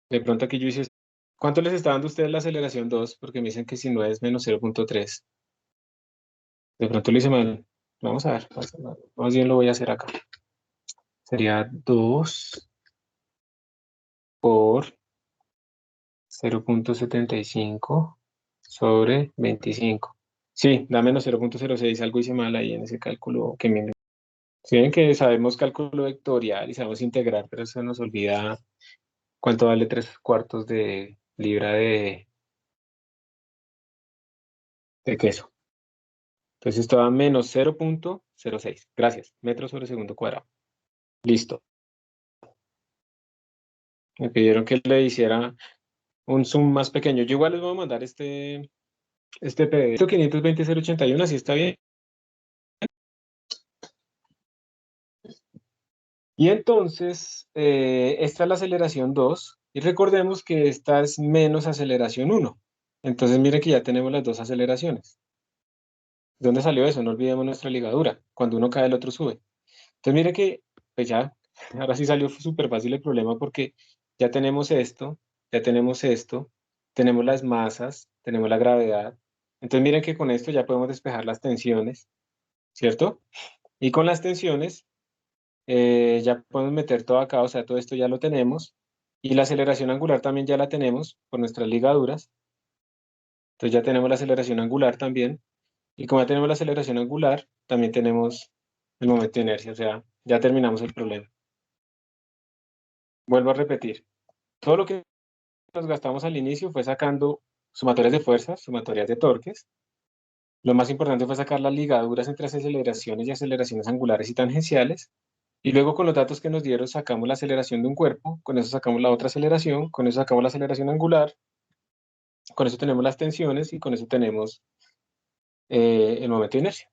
De pronto aquí yo hice... ¿Cuánto les está dando a ustedes la aceleración 2? Porque me dicen que si no es menos 0.3. De pronto lo hice mal. Vamos a ver. Más bien lo voy a hacer acá. Sería 2 por 0.75 sobre 25. Sí, da menos 0.06. Algo hice mal ahí en ese cálculo que me... Si ven que sabemos cálculo vectorial y sabemos integrar, pero eso nos olvida cuánto vale 3/4 de libra de queso. Entonces esto da menos 0.06. Gracias. Metros sobre segundo cuadrado. Listo. Me pidieron que le hiciera un zoom más pequeño. Yo igual les voy a mandar este PDF. 520.081, así está bien. Y entonces, esta es la aceleración 2. Y recordemos que esta es menos aceleración 1. Entonces, miren que ya tenemos las dos aceleraciones. ¿De dónde salió eso? No olvidemos nuestra ligadura. Cuando uno cae, el otro sube. Entonces, miren que, pues ya, ahora sí salió súper fácil el problema porque ya tenemos esto, tenemos las masas, tenemos la gravedad. Entonces, miren que con esto ya podemos despejar las tensiones, ¿cierto? Y con las tensiones ya podemos meter todo acá, o sea, todo esto ya lo tenemos. Y la aceleración angular también ya la tenemos por nuestras ligaduras. Entonces ya tenemos la aceleración angular también. Y como ya tenemos la aceleración angular, también tenemos el momento de inercia, o sea, ya terminamos el problema. Vuelvo a repetir, todo lo que nos gastamos al inicio fue sacando sumatorias de fuerzas, sumatorias de torques. Lo más importante fue sacar las ligaduras entre aceleraciones y aceleraciones angulares y tangenciales. Y luego con los datos que nos dieron sacamos la aceleración de un cuerpo, con eso sacamos la otra aceleración, con eso sacamos la aceleración angular, con eso tenemos las tensiones y con eso tenemos el momento de inercia.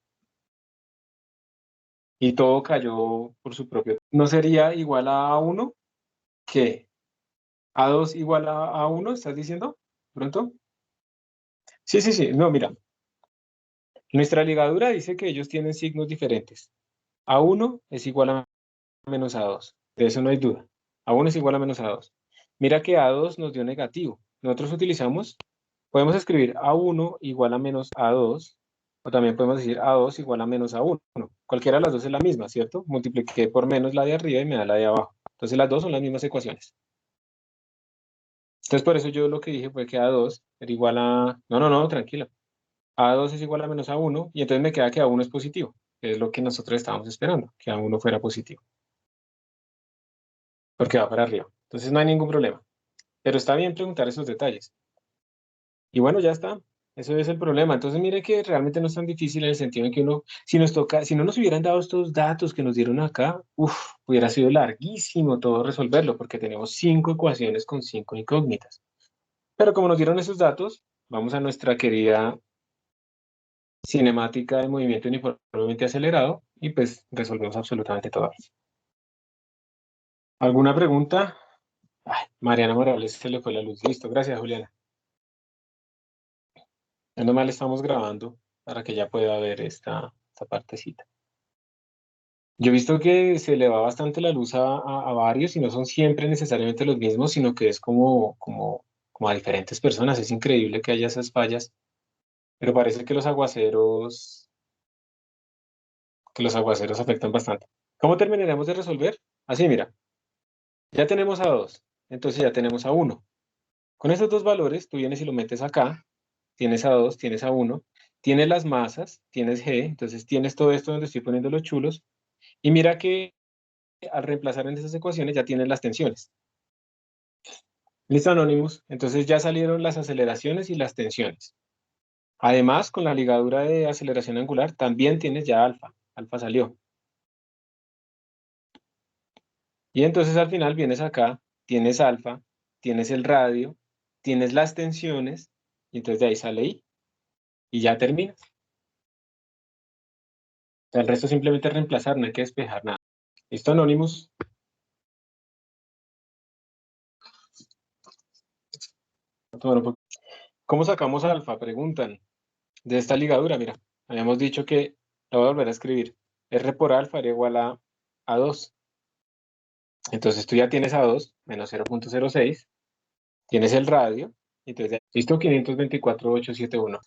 Y todo cayó por su propio. ¿No sería igual a 1? ¿Qué? A2 igual a 1, ¿estás diciendo? ¿Pronto? Sí, sí, sí. No, mira. Nuestra ligadura dice que ellos tienen signos diferentes. A1 es igual a menos A2. De eso no hay duda. A1 es igual a menos A2. Mira que A2 nos dio negativo. Nosotros podemos escribir A1 igual a menos A2, o también podemos decir A2 igual a menos A1. Cualquiera de las dos es la misma, ¿cierto? Multipliqué por menos la de arriba y me da la de abajo. Entonces las dos son las mismas ecuaciones. Entonces por eso yo lo que dije fue que A2 era igual a... No, no, no, tranquila. A2 es igual a menos A1 y entonces me queda que A1 es positivo, que es lo que nosotros estábamos esperando, que A1 fuera positivo, porque va para arriba. Entonces no hay ningún problema. Pero está bien preguntar esos detalles. Y bueno, ya está. Eso es el problema. Entonces mire que realmente no es tan difícil en el sentido en que uno, si no nos hubieran dado estos datos que nos dieron acá, hubiera sido larguísimo todo resolverlo, porque tenemos 5 ecuaciones con 5 incógnitas. Pero como nos dieron esos datos, vamos a nuestra querida cinemática de movimiento uniformemente acelerado y pues resolvemos absolutamente todo. ¿Alguna pregunta? Ay, Mariana Morales se le fue la luz. Listo, gracias, Juliana. Menos mal estamos grabando para que ya pueda ver esta partecita. Yo he visto que se le va bastante la luz a varios y no son siempre necesariamente los mismos, sino que es como a diferentes personas. Es increíble que haya esas fallas, pero parece que los aguaceros afectan bastante. ¿Cómo terminaremos de resolver? Así, mira, ya tenemos a 2, entonces ya tenemos a 1. Con estos dos valores, tú vienes y lo metes acá, tienes a 2, tienes a 1, tienes las masas, tienes G, entonces tienes todo esto donde estoy poniendo los chulos, y mira que al reemplazar en esas ecuaciones ya tienes las tensiones. ¿Listo, Anonymous? Entonces ya salieron las aceleraciones y las tensiones. Además, con la ligadura de aceleración angular, también tienes ya alfa. Alfa salió. Y entonces al final vienes acá, tienes alfa, tienes el radio, tienes las tensiones, y entonces de ahí sale I. Y ya terminas. El resto simplemente es reemplazar, no hay que despejar nada. ¿Listo, Anonymous? Bueno, ¿cómo sacamos alfa? Preguntan. De esta ligadura, mira, habíamos dicho que, la voy a volver a escribir, R por alfa era igual a 2. Entonces tú ya tienes a 2 menos 0.06, tienes el radio, entonces, listo, 524.871.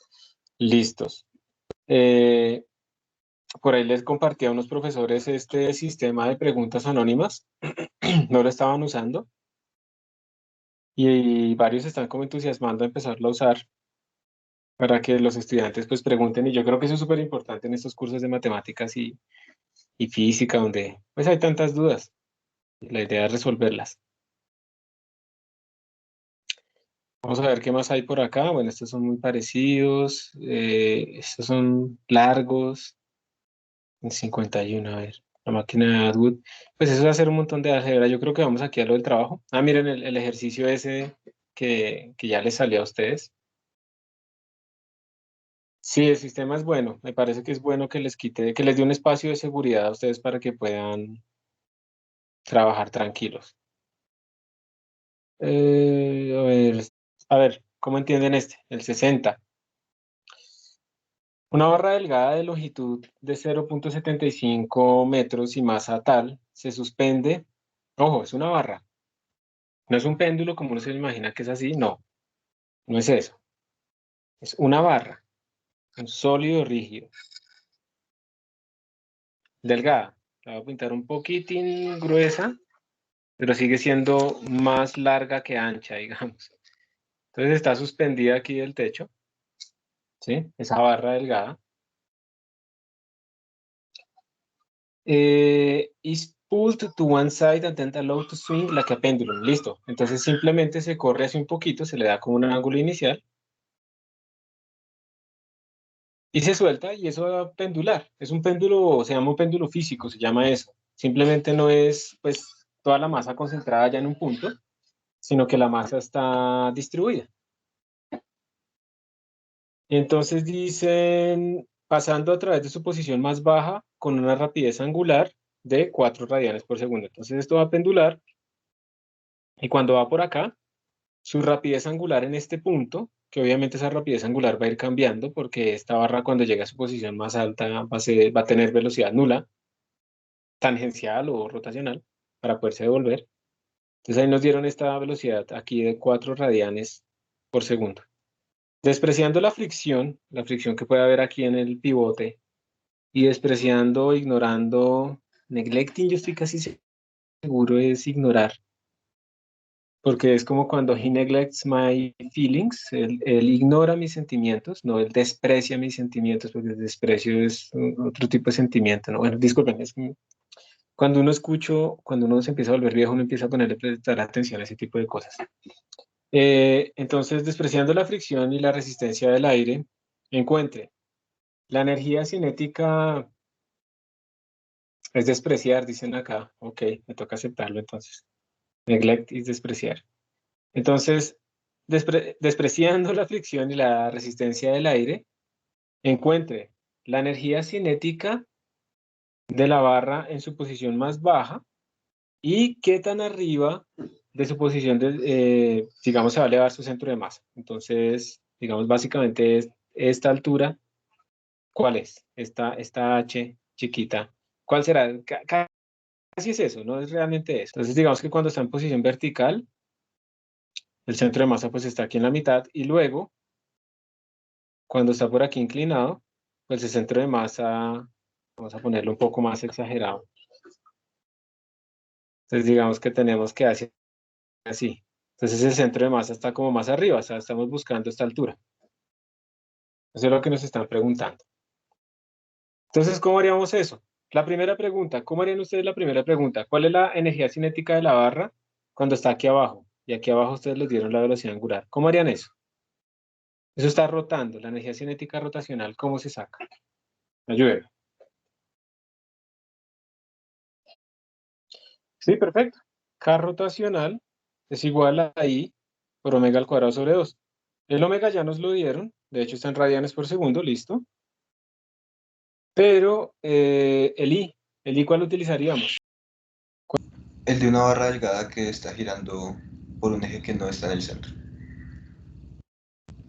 Listos. Eh, por ahí les compartí a unos profesores este sistema de preguntas anónimas, no lo estaban usando, y varios están como entusiasmando a empezarlo a usar para que los estudiantes pues pregunten, y yo creo que eso es súper importante en estos cursos de matemáticas y física, donde pues hay tantas dudas. La idea es resolverlas. Vamos a ver qué más hay por acá. Bueno, estos son muy parecidos. Estos son largos. En 51, a ver. La máquina de Atwood. Pues eso va a ser un montón de álgebra. Yo creo que vamos aquí a lo del trabajo. Ah, miren el ejercicio ese que ya les salió a ustedes. Sí, el sistema es bueno. Me parece que es bueno que que les dé un espacio de seguridad a ustedes para que puedan trabajar tranquilos. A ver, ¿cómo entienden este? El 60. Una barra delgada de longitud de 0.75 metros y masa tal se suspende. Ojo, es una barra. No es un péndulo como uno se imagina que es así. No, no es eso. Es una barra, un sólido rígido, delgada. La voy a pintar un poquitín gruesa, pero sigue siendo más larga que ancha, digamos. Entonces está suspendida aquí del techo, ¿sí? Esa barra delgada. Is pulled to one side and then allowed to swing like a pendulum. Listo. Entonces simplemente se corre hacia un poquito, se le da como un ángulo inicial y se suelta y eso va a pendular. Es un péndulo, se llama un péndulo físico, se llama eso. Simplemente no es pues toda la masa concentrada ya en un punto, sino que la masa está distribuida. Entonces dicen, pasando a través de su posición más baja con una rapidez angular de 4 radianes por segundo. Entonces esto va a pendular Y cuando va por acá, su rapidez angular en este punto, que obviamente esa rapidez angular va a ir cambiando porque esta barra cuando llega a su posición más alta va a tener velocidad nula, tangencial o rotacional, para poderse devolver. Entonces ahí nos dieron esta velocidad aquí de 4 radianes por segundo. Despreciando la fricción que puede haber aquí en el pivote, y despreciando, ignorando, neglecting, yo estoy casi seguro es ignorar, porque es como cuando he neglects my feelings, él ignora mis sentimientos, no, él desprecia mis sentimientos, porque el desprecio es otro tipo de sentimiento, ¿no? Bueno, disculpen, es que cuando uno se empieza a volver viejo, uno empieza a ponerle prestar atención a ese tipo de cosas. Entonces, despreciando la fricción y la resistencia del aire, encuentre la energía cinética es despreciar, dicen acá. Ok, me toca aceptarlo entonces. Neglect es despreciar. Entonces, despreciando la fricción y la resistencia del aire, encuentre la energía cinética de la barra en su posición más baja y qué tan arriba de su posición, digamos, se va a elevar su centro de masa. Entonces, digamos, básicamente esta altura, ¿cuál es? Esta H chiquita. ¿Cuál será? Casi es eso, no es realmente eso. Entonces, digamos que cuando está en posición vertical, el centro de masa pues está aquí en la mitad y luego, cuando está por aquí inclinado, pues el centro de masa, vamos a ponerlo un poco más exagerado. Entonces, digamos que tenemos que hacer así. Entonces, el centro de masa está como más arriba, o sea, estamos buscando esta altura. Eso es lo que nos están preguntando. Entonces, ¿cómo haríamos eso? La primera pregunta, ¿cómo harían ustedes la primera pregunta? ¿Cuál es la energía cinética de la barra cuando está aquí abajo? Y aquí abajo ustedes les dieron la velocidad angular. ¿Cómo harían eso? Eso está rotando, la energía cinética rotacional, ¿cómo se saca? Ayúdenme. Sí, perfecto. K rotacional es igual a I por omega al cuadrado sobre 2. El omega ya nos lo dieron, de hecho está en radianes por segundo, listo. Pero el I, ¿cuál utilizaríamos? El de una barra delgada que está girando por un eje que no está en el centro.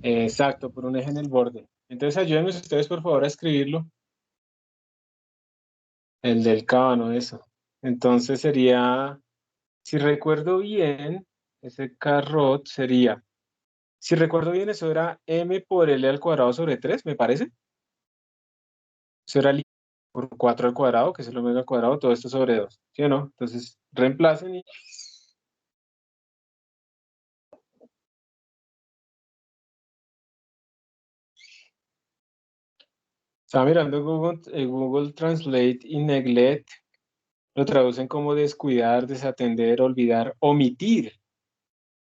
Exacto, por un eje en el borde. Entonces ayúdenme ustedes por favor a escribirlo. El del cábano, eso. Entonces sería, si recuerdo bien, ese carrot sería, si recuerdo bien, eso era m por L al cuadrado sobre 3, me parece. Eso era por 4 al cuadrado, que es el omega al cuadrado, todo esto sobre 2. ¿Sí o no? Entonces, reemplacen y... Estaba mirando Google Translate y neglect, lo traducen como descuidar, desatender, olvidar, omitir.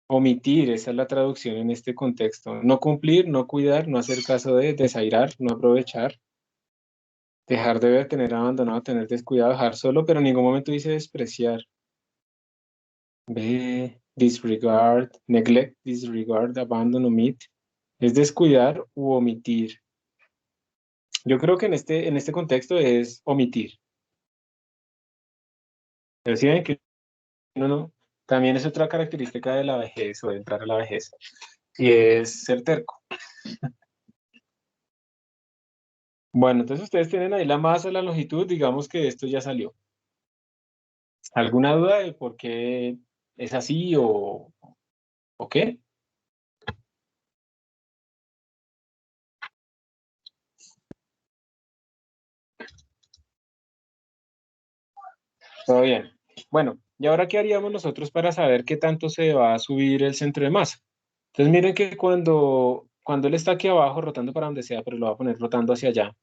Omitir, esa es la traducción en este contexto. No cumplir, no cuidar, no hacer caso de, desairar, no aprovechar, dejar de ver, tener abandonado, tener descuidado, dejar solo, pero en ningún momento dice despreciar. Ve, disregard, neglect, disregard, abandon, omit. Es descuidar u omitir. Yo creo que en este contexto es omitir. Pero sí ven que no, también es otra característica de la vejez o de entrar a la vejez, y es ser terco. Bueno, entonces ustedes tienen ahí la masa, la longitud, digamos que esto ya salió. ¿Alguna duda de por qué es así o qué? Todo bien. Bueno, ¿y ahora qué haríamos nosotros para saber qué tanto se va a subir el centro de masa? Entonces miren que cuando él está aquí abajo rotando para donde sea, pero lo va a poner rotando hacia allá,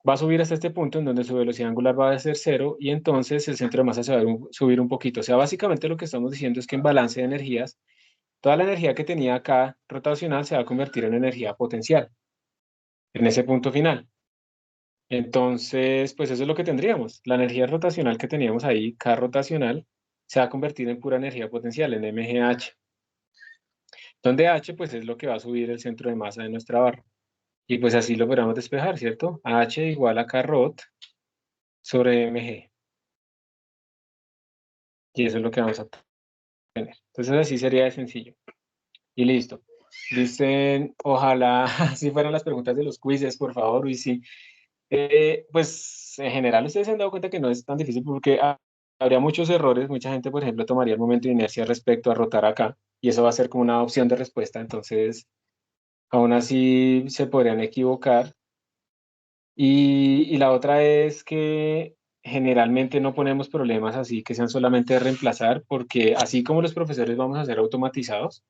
va a subir hasta este punto en donde su velocidad angular va a ser cero y entonces el centro de masa se va a subir un poquito. O sea, básicamente lo que estamos diciendo es que en balance de energías, toda la energía que tenía acá rotacional se va a convertir en energía potencial en ese punto final. Entonces, pues eso es lo que tendríamos. La energía rotacional que teníamos ahí, K rotacional, se va a convertir en pura energía potencial, en mgh, donde h pues es lo que va a subir el centro de masa de nuestra barra. Y pues así lo podríamos despejar, ¿cierto? H igual a K rot sobre mg. Y eso es lo que vamos a Entonces así sería de sencillo. Y listo. Dicen, ojalá si fueran las preguntas de los quizzes, por favor, y sí. Pues en general ustedes se han dado cuenta que no es tan difícil porque habría muchos errores. Mucha gente, por ejemplo, tomaría el momento de inercia respecto a rotar acá y eso va a ser como una opción de respuesta. Entonces, aún así se podrían equivocar. Y la otra es que generalmente no ponemos problemas así que sean solamente de reemplazar porque así como los profesores vamos a ser automatizados,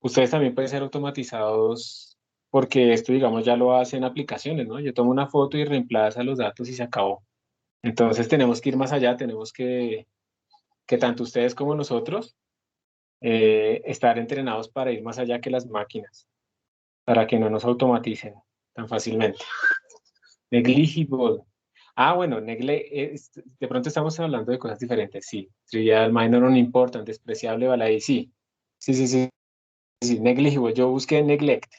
ustedes también pueden ser automatizados porque esto, digamos, ya lo hacen aplicaciones, ¿no? Yo tomo una foto y reemplaza los datos y se acabó. Entonces tenemos que ir más allá, tenemos que tanto ustedes como nosotros estar entrenados para ir más allá que las máquinas, para que no nos automaticen tan fácilmente. Negligible. Ah, bueno, de pronto estamos hablando de cosas diferentes, sí. Trivial, minor, unimportant, despreciable, baladí, sí. Sí, sí, sí, sí, negligible. Yo busqué neglect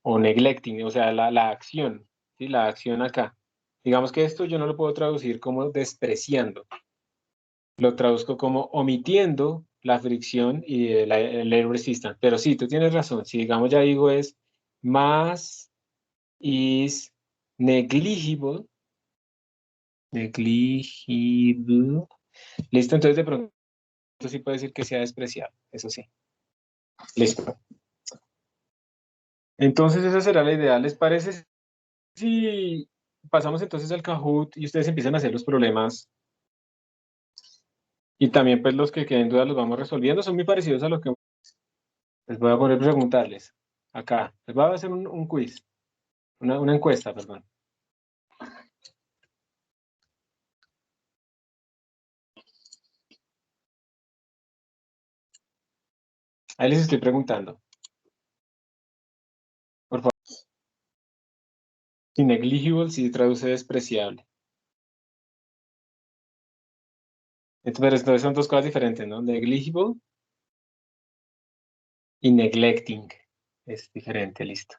o neglecting, o sea, la acción, ¿sí? La acción acá. Digamos que esto yo no lo puedo traducir como despreciando, lo traduzco como omitiendo la fricción y el air resistance. Pero sí, tú tienes razón. Si digamos ya digo es más is negligible, negligible. Listo, entonces de pronto sí puede decir que sea despreciable, eso sí. Listo. Entonces esa será la idea. ¿Les parece si pasamos entonces al Kahoot y ustedes empiezan a hacer los problemas? Y también pues los que queden dudas los vamos resolviendo. Son muy parecidos a lo que les voy a poner a preguntarles. Acá, les voy a hacer un quiz, una encuesta, perdón. Ahí les estoy preguntando. Por favor. Si negligible, si traduce despreciable. Entonces son dos cosas diferentes, ¿no? Negligible y neglecting. Es diferente, listo.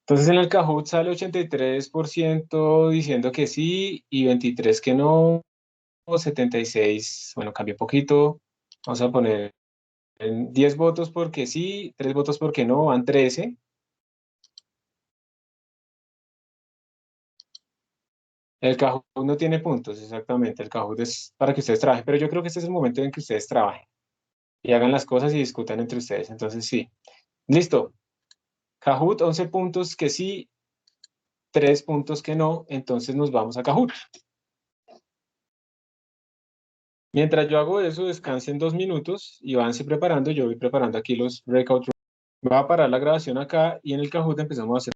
Entonces en el Kahoot sale 83% diciendo que sí y 23% que no, 76%, bueno, cambió un poquito. Vamos a poner 10 votos porque sí, 3 votos porque no, van 13. El Kahoot no tiene puntos, exactamente. El Kahoot es para que ustedes trabajen, pero yo creo que este es el momento en que ustedes trabajen y hagan las cosas y discutan entre ustedes. Entonces, sí. Listo. Kahoot, 11 puntos que sí, 3 puntos que no. Entonces nos vamos a Kahoot. Mientras yo hago eso, descansen 2 minutos y vanse preparando. Yo voy preparando aquí los breakout rooms. Voy a parar la grabación acá y en el Kahoot empezamos a hacer